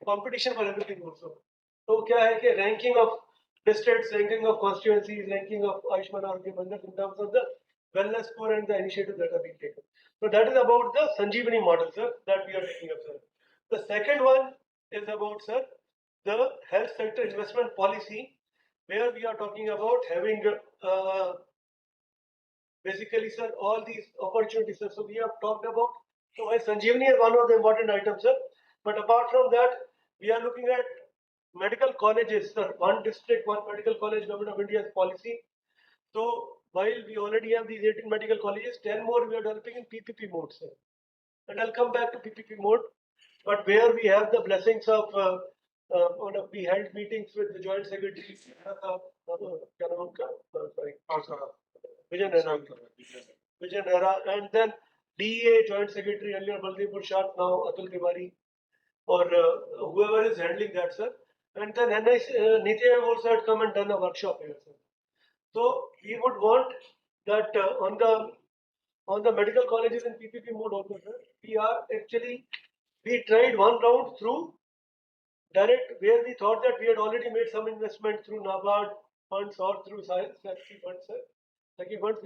competition for everything also. So क्या है कि ranking of districts, ranking of constituencies, ranking of Ayushman Arogya Mandir in terms of the wellness score and the initiatives that are being taken. So that is about the Sanjeevani model, sir, that we are taking up, sir. The second one is about, sir, the health sector investment policy, where we are talking about having basically, sir, all these opportunities, sir. So we have talked about, so Sanjeevani is one of the important items, sir. But apart from that, we are looking at medical colleges, sir, one district, one medical college, Government of India's policy. So while we already have these 18 medical colleges, 10 more we are developing in PPP mode, sir. And I'll come back to PPP mode, but where we have the blessings of, we held meetings with the Joint Secretary, Vijay Nehra, and then DEA Joint Secretary earlier Baldev Shah, now Atul Tiwari, or whoever is handling that, sir. And then Niti Aayog also had come and done a workshop here, sir. So we would want that on the medical colleges in PPP mode also, sir. We tried one round through direct, where we thought that we had already made some investment through NABARD funds or through SACI funds, sir. SACI funds,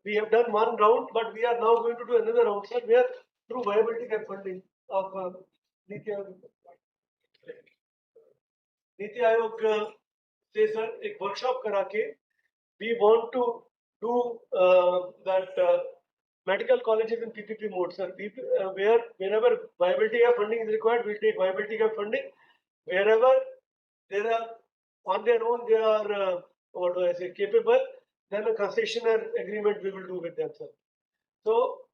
we have done one round, but we are now going to do another round, sir, where through viability gap funding of Niti Aayog. NITI Aayog से sir एक workshop करा के we want to do that medical colleges in PPP mode, sir. Wherever viability gap funding is required, we'll take viability gap funding. Wherever there are on their own, they are what do I say, capable, then a concessionaire agreement we will do with them, sir. So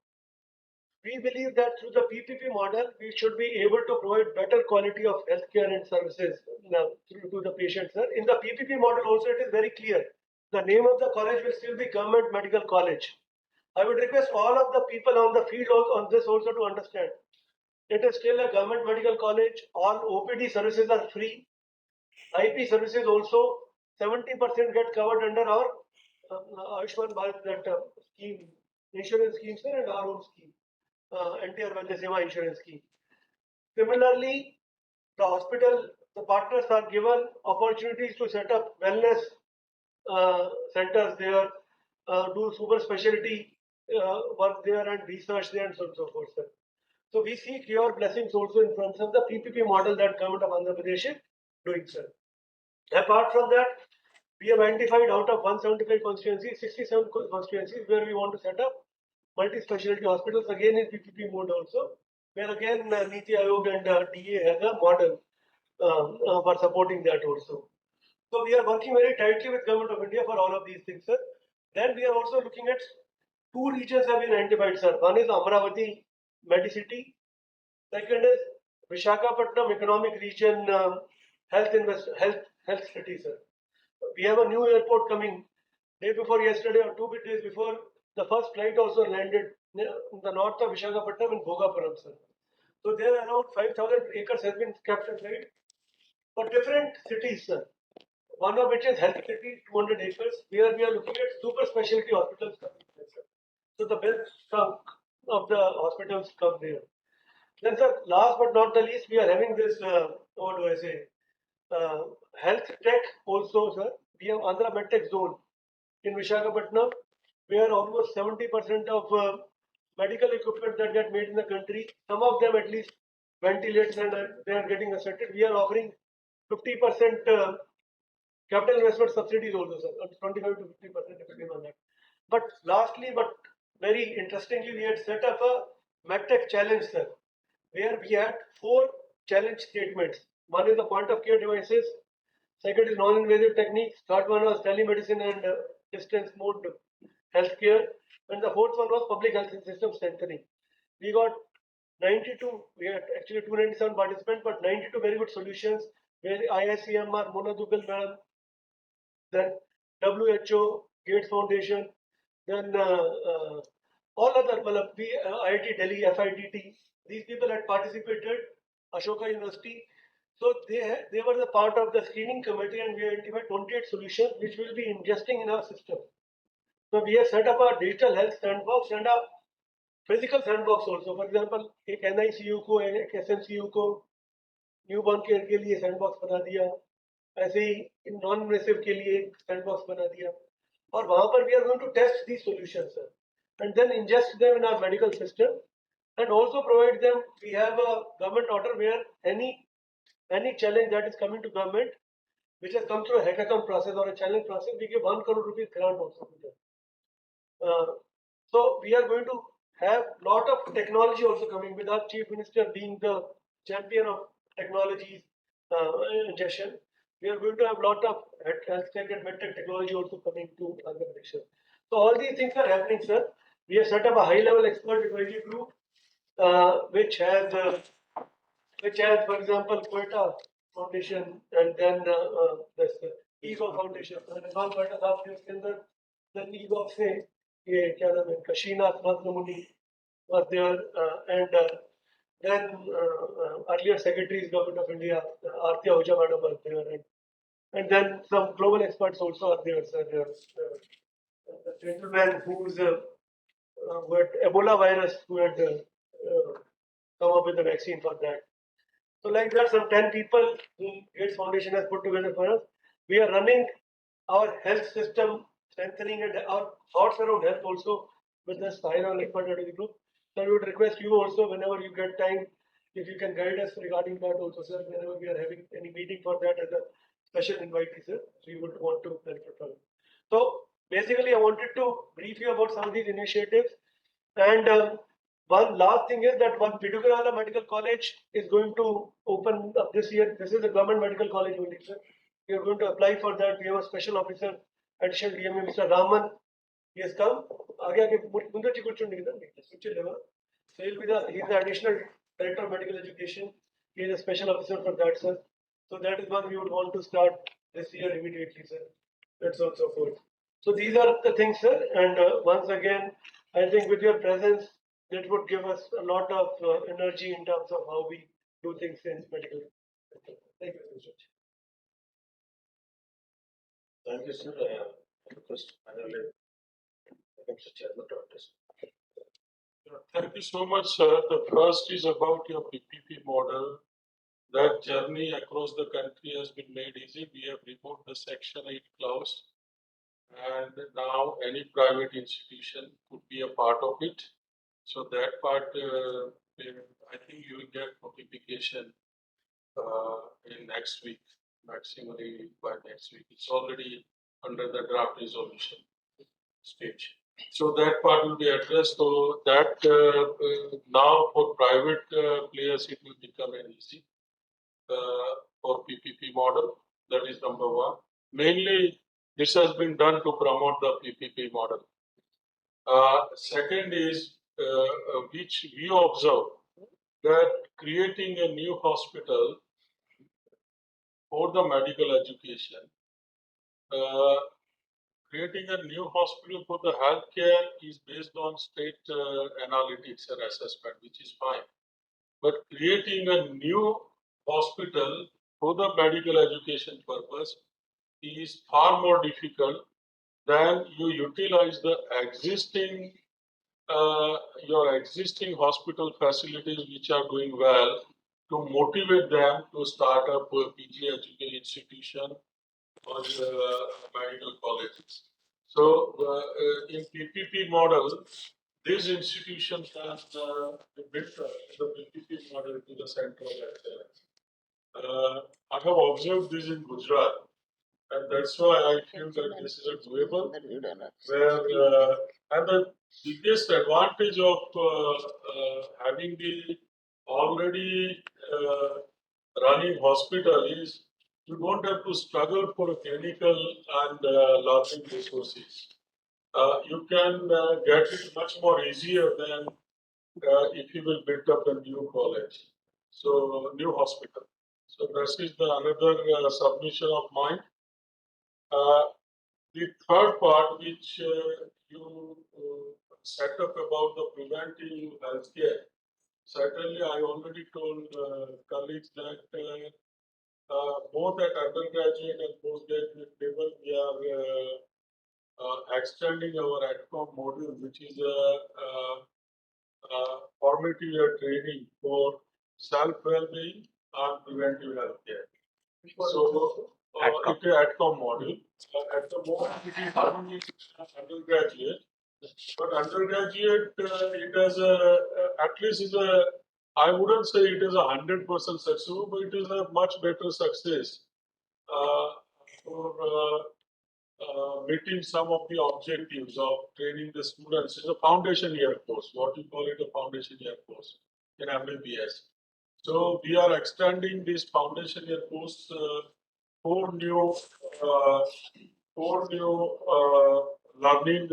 we believe that through the PPP model, we should be able to provide better quality of healthcare and services now to the patients, sir. In the PPP model also, it is very clear. The name of the college will still be Government Medical College. I would request all of the people on the field on this also to understand. It is still a Government Medical College. All OPD services are free. IP services also 70% get covered under our Ayushman Bharat scheme, insurance scheme, sir, and our own scheme. NTR Wellness Seva insurance scheme. Similarly, the partners are given opportunities to set up wellness centers there, do super specialty work there and research there and so on and so forth, sir. So we seek your blessings also in terms of the PPP model that Government of Andhra Pradesh is doing, sir. Apart from that, we have identified out of 175 constituencies, 67 constituencies where we want to set up multi-specialty hospitals, again in PPP mode also, where again Niti Aayog and DA has a model for supporting that also. So we are working very tightly with Government of India for all of these things, sir. Then we are also looking at two regions have been identified, sir. One is Amravati Medicity. Second is Visakhapatnam Economic Region Health City, sir. We have a new airport coming day before yesterday or 2 days before. The first flight also landed in the north of Visakhapatnam in Bhogapuram, sir. So there around 5,000 acres has been kept aside for different cities, sir. One of which is Health City, 200 acres, where we are looking at super specialty hospitals coming there, sir. So the best chunk of the hospitals come there. Then, sir, last but not the least, we are having this, what do I say, health tech also, sir. We have Andhra MedTech Zone in Visakhapatnam, where almost 70% of medical equipment that get made in the country, some of them at least ventilators and they are getting accepted. We are offering 50% capital investment subsidies also, sir, 25 to 50% depending on that. But lastly, but very interestingly, we had set up a MedTech challenge, sir, where we had 4 challenge statements. One is the point of care devices, second is non-invasive techniques, third one was telemedicine and distance mode healthcare, and the fourth one was public health system strengthening. We got 92, we had actually 297 participants, but 92 very good solutions, where IICMR, Mona Dugal madam, then WHO, Gates Foundation, then all other, IIT Delhi, FIDT, these people had participated, Ashoka University. So they were the part of the screening committee, and we identified 28 solutions which will be ingesting in our system. So we have set up a digital health sandbox and a physical sandbox also. For example, एक NICU को, एक SMCU को newborn care के लिए sandbox बना दिया, ऐसे ही non invasive के लिए एक सैंडबॉक्स बना दिया, और वहां पर we are going to test these solutions, sir, and then ingest them in our medical system, and also provide them. We have a government order where any challenge that is coming to government, which has come through a hackathon process or a challenge process, we give 1 crore rupees grant also to them. So we are going to have lot of technology also coming, with our Chief Minister being the champion of technologies. ingestion. We are going to have a lot of health tech and medtech technology also coming to Andhra Pradesh. So all these things are happening, sir. We have set up a high-level expert advisory group, which has, for example, Quetta Foundation, and then this Ego Foundation. And Imam Quetta साहब के उसके अंदर then Ego से ये क्या नाम है Kashina Mahmudi was there, and then earlier secretaries Government of India, Arti Ahuja madam was there, and then some global experts also are there, sir. The gentleman who had Ebola virus, who had come up with a vaccine for that. So like that, some 10 people whom Gates Foundation has put together for us. We are running our health system, strengthening and our thoughts around health also with this high-level expert advisory group. So I would request you also, whenever you get time, if you can guide us regarding that also, sir, whenever we are having any meeting for that as a special invitee, sir, we would want to benefit from it. So basically, I wanted to brief you about some of these initiatives. And one last thing is that one Pidugarala Medical College is going to open up this year. This is a government medical college only, sir. We are going to apply for that. We have a special officer, additional DMA, Mr. Raman. He has come. So he's the additional director of medical education. He is a special officer for that, sir. So that is what we would want to start this year immediately, sir. And so on and so forth. So these are the things, sir. And once again, I think with your presence, that would give us a lot of energy in terms of how we do things in medical. Thank you very much. Thank you, sir. I request finally, Mr. Chairman to address. Thank you so much, sir. The first is about your PPP model. That journey across the country has been made easy. We have removed the Section 8 clause, and now any private institution could be a part of it. So that part, I think you will get notification in next week, maximally by next week. It's already under the draft resolution stage. So that part will be addressed. So that now for private players, it will become an easy for PPP model. That is number one. Mainly, this has been done to promote the PPP model. Second is which we observe that creating a new hospital for the medical education, creating a new hospital for the healthcare is based on state analytics and assessment, which is fine. But creating a new hospital for the medical education purpose is far more difficult than you utilize the existing your existing hospital facilities which are doing well to motivate them to start up a PG education institution or medical colleges. So in PPP model, these institutions have built the PPP model to the center of excellence. I have observed this in Gujarat, and that's why I feel that this is a doable. Where and the biggest advantage of having the already running hospital is you don't have to struggle for clinical and lodging resources. You can get it much more easier than if you will build up a new college, so new hospital. So this is the another submission of mine. The third part which you set up about the preventive healthcare, certainly I already told colleagues that both at undergraduate and postgraduate level we are extending our ADCOM module, which is a formative year training for self-well-being and preventive healthcare. So it's an ADCOM module. At the moment, it is only undergraduate, but undergraduate it has at least is a, I wouldn't say it is 100% successful, but it is a much better success for meeting some of the objectives of training the students. It's a foundation year course, what we call it a foundation year course in MBBS. So we are extending this foundation year course, four new, uh, learning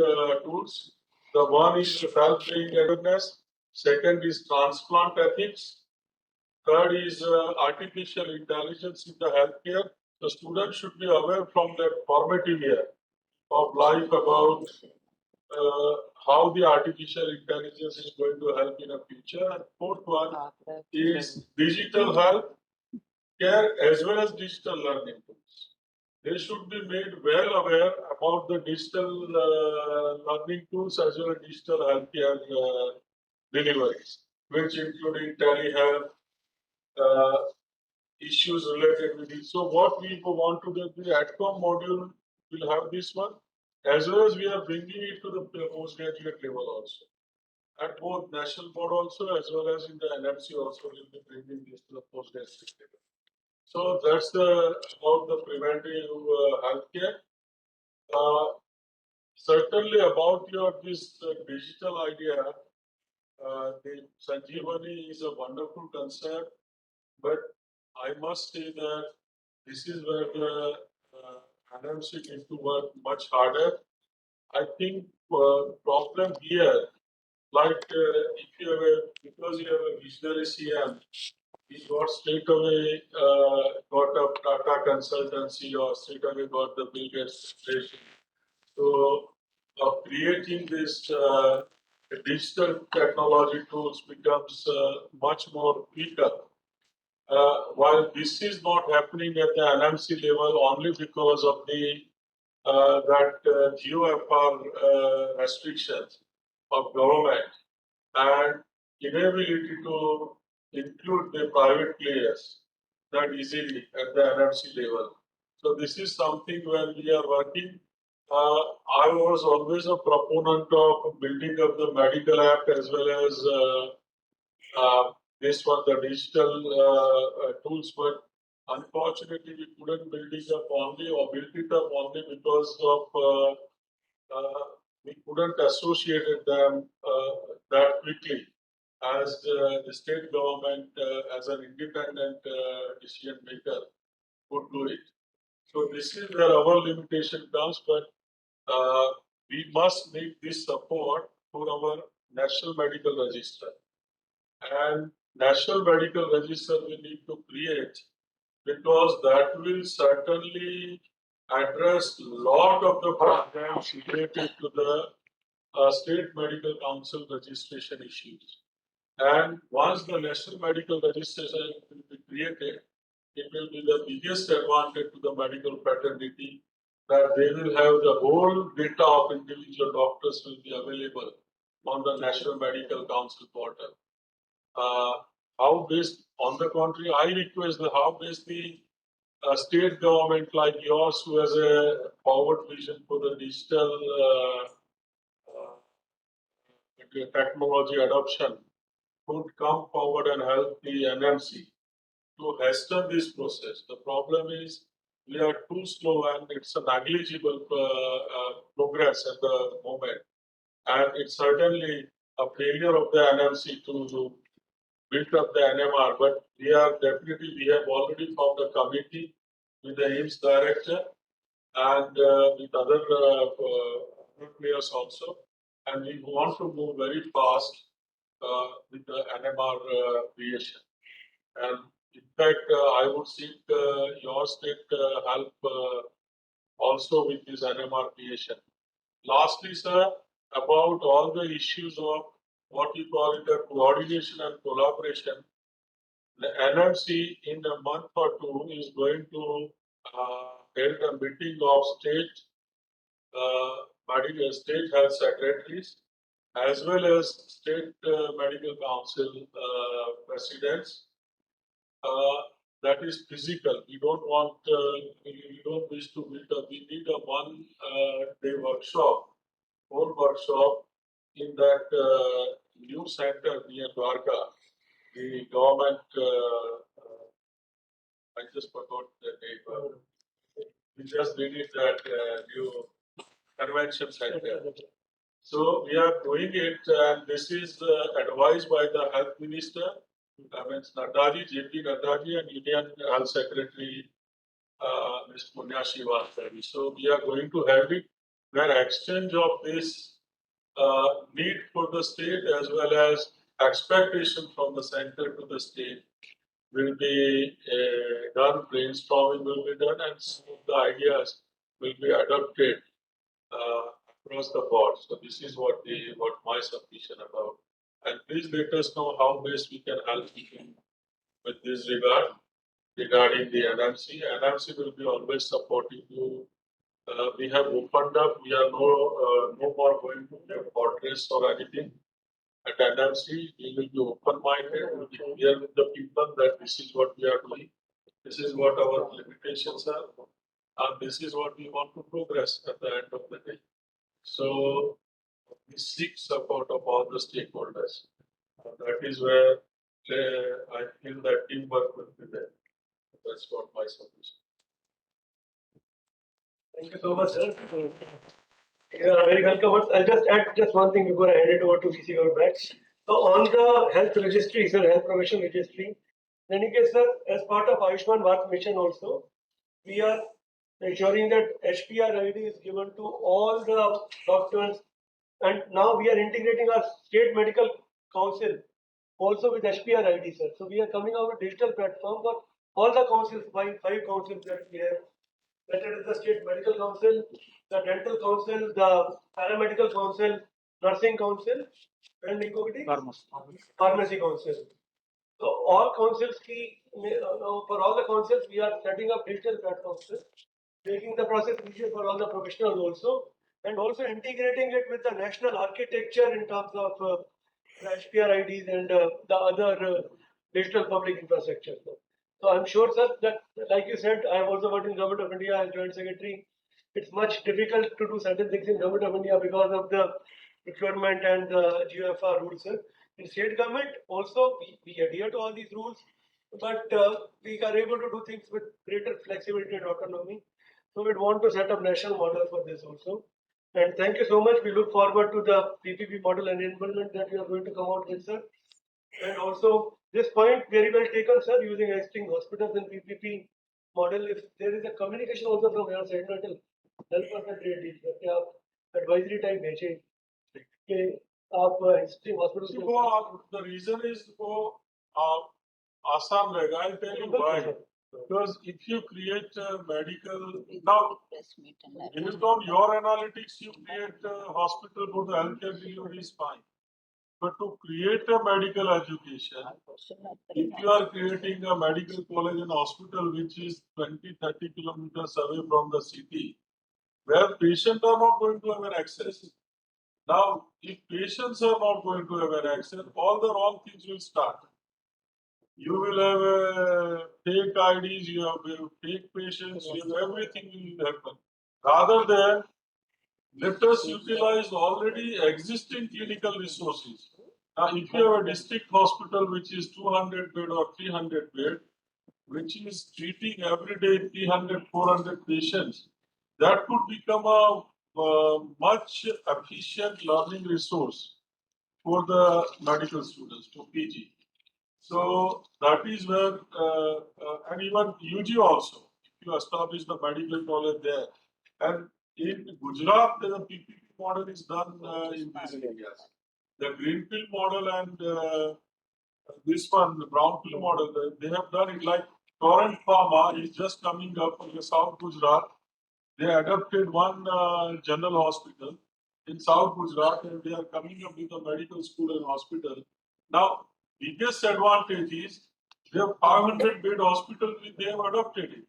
tools. The one is health-being awareness. Second is transplant ethics. Third is artificial intelligence in the healthcare. The student should be aware from their formative year of life about how the artificial intelligence is going to help in the future. And fourth one is digital health care as well as digital learning tools. They should be made well aware about the digital learning tools as well as digital healthcare deliveries, which including telehealth, uh, issues related with it. So what we want to do, the ATCOM module will have this one, as well as we are bringing it to the postgraduate level also. At both national board also, as well as in the NMC also, will be bringing this to the postgraduate level. So that's about the preventive healthcare. Certainly about your this digital idea, the Sanjeevani is a wonderful concept, but I must say that this is where the NMC need to work much harder. I think problem here, like if you have because you have a visionary CM, he got straight away got a Tata consultancy or straight away got the Bill Gates Foundation. So creating this digital technology tools becomes much more quicker. While this is not happening at the NMC level only because of the GOFR restrictions of government and inability to include the private players that easily at the NMC level. So this is something where we are working. I was always a proponent of building up the medical app as well as this one, the digital tools, but unfortunately we couldn't build it up only or build it up only because of we couldn't associate them that quickly as the state government as an independent decision maker could do it. So this is where our limitation comes, but we must need this support for our national medical register. And national medical register we need to create because that will certainly address a lot of the problems related to the state medical council registration issues. And once the national medical registration will be created, it will be the biggest advantage to the medical fraternity that they will have the whole data of individual doctors will be available on the National Medical Council portal. How best, on the contrary, I request the how best the state government like yours who has a forward vision for the digital technology adoption could come forward and help the NMC to hasten this process. The problem is we are too slow and it's a negligible progress at the moment. And it's certainly a failure of the NMC to build up the NMR, but we have already formed a committee with the AIMS director and with other players also. And we want to move very fast with the NMR creation. And in fact, I would seek your state help also with this NMR creation. Lastly, sir, about all the issues of what we call it a coordination and collaboration, the NMC in a month or two is going to hold a meeting of state health secretaries as well as state medical council presidents. That is physical. We don't want, we don't wish to meet up. We need a one day workshop, whole workshop in that new center near Dwarka. The government, I just forgot the name. We just needed that new convention center. So we are doing it, and this is advised by the health minister Naddaji, JP Naddaji, and Union Health Secretary Ms. Punya Srivastava. So we are going to have it where exchange of this need for the state as well as expectation from the center to the state will be done, brainstorming will be done, and some of the ideas will be adopted across the board. So this is what my submission about. And please let us know how best we can help you with this regarding the NMC. NMC will be always supporting you. We have opened up. We are no more going to have fortress or anything. At NMC, we will be open-minded. We will be clear with the people that this is what we are doing. This is what our limitations are. And this is what we want to progress at the end of the day. So we seek support of all the stakeholders. That is where I feel that teamwork will be there. That's what my submission. Thank you so much, sir. You are very welcome. I'll just add just one thing before I hand it over to VC Gaur back. So on the health registry, sir, health profession registry, in any case, sir, as part of Ayushman Bharat mission also, we are ensuring that HPR ID is given to all the doctors, and now we are integrating our state medical council also with HPR ID, sir. So we are coming out with digital platform for all the councils, five councils that we have. That is the state medical council, the dental council, the paramedical council, nursing council, and pharmacy council. So all councils for all the councils we are setting up digital platforms, making the process easier for all the professionals also, and also integrating it with the national architecture in terms of the HPR IDs and the other digital public infrastructure. So I'm sure, sir, that like you said, I have also worked in Government of India as Joint Secretary. It's much difficult to do certain things in Government of India because of the procurement and the GFR rules, sir. In state government, also we adhere to all these rules, but we are able to do things with greater flexibility and autonomy. So we'd want to set up national model for this also. And thank you so much. We look forward to the PPP model enablement that you are going to come out with, sir. And also, this point very well taken, sir, using existing hospitals and PPP model. If there is a communication also from your side, that will help us a great deal. कि आप advisory type भेजें कि आप existing hospitals See, the reason is for Assam रहेगा. I'll tell you why. Because if you create medical now, based on your analytics, you create a hospital for the healthcare delivery is fine. But to create a medical education, if you are creating a medical college and hospital which is 20-30 kilometers away from the city, where patients are not going to have an access. Now, if patients are not going to have an access, all the wrong things will start. You will have fake IDs, you have fake patients, you have everything will happen. Rather than let us utilize already existing clinical resources. Now, if you have a district hospital which is 200 bed or 300 bed, which is treating every day 300, 400 patients, that could become a much efficient learning resource for the medical students, for PG. So that is where, and even UG also, if you establish the medical college there, and in Gujarat, the PPP model is done in these areas. The greenfield model and this one, the brownfield model, they have done it like Torrent Pharma is just coming up in the South Gujarat. They adopted one general hospital in South Gujarat and they are coming up with a medical school and hospital. Now, biggest advantage is they have 500 bed hospital, they have adopted it.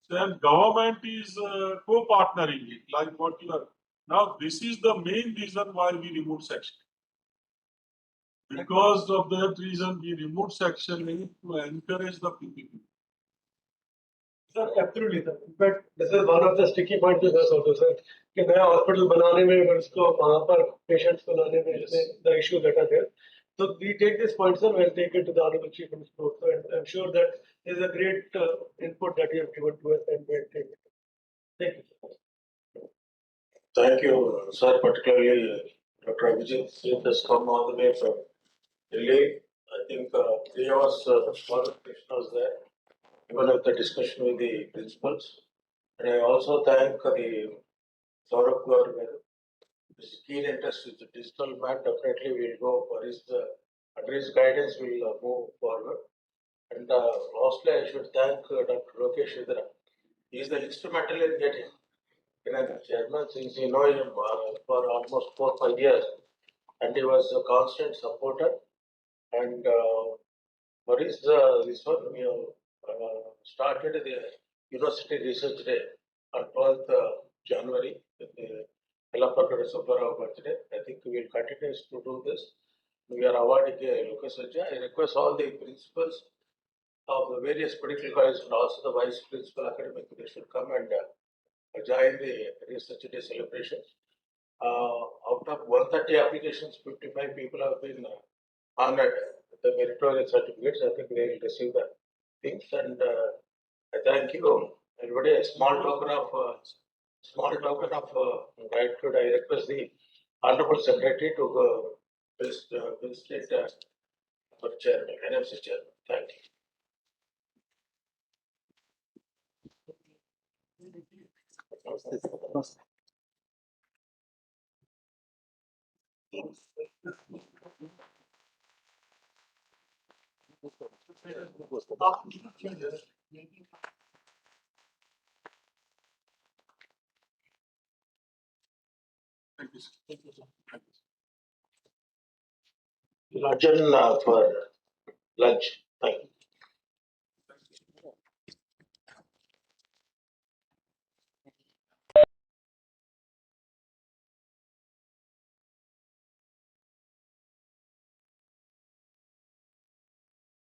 Then government is co-partnering it, like what you are. Now, this is the main reason why we remove section. Because of that reason, we removed section 8 to encourage the PPP. Sir, absolutely, sir. In fact, this is one of the sticky points with us also, sir. कि नया hospital बनाने में और उसको वहाँ पर patients को लाने में the issues that are there. So we take this point, sir. We'll take it to the Honorable Chief Minister also, and I'm sure that is a great input that you have given to us, and we'll take it. Thank you, sir. Thank you, sir. Particularly, Dr. Abhijith Chandrakanth Seth has come all the way from Delhi. I think three hours for Krishna was there, even with the discussion with the principals. And I also thank the Saurabh Gaur, his keen interest in the digital map. Definitely we'll go for his, under his guidance, we'll move forward. And lastly, I should thank Dr. Lokesh Vidra. He is the instrumental in getting the chairman, since you know him for almost 4-5 years, and he was a constant supporter. And for his this one, we have started the University Research Day on 12th January with the Elapakada Subbarao birthday. I think we will continue to do this. We are awarding a Lucas Sajja. I request all the principals of the various medical colleges and also the vice principal academic, they should come and join the Research Day celebrations. Out of 130 applications, 55 people have been honored with the meritorious certificates. I think they will receive the things, and I thank you. Everybody, a small token of gratitude. I request the Honorable Secretary to visit our chairman, NMC chairman. Thank you. We'll adjourn for lunch. Thank you.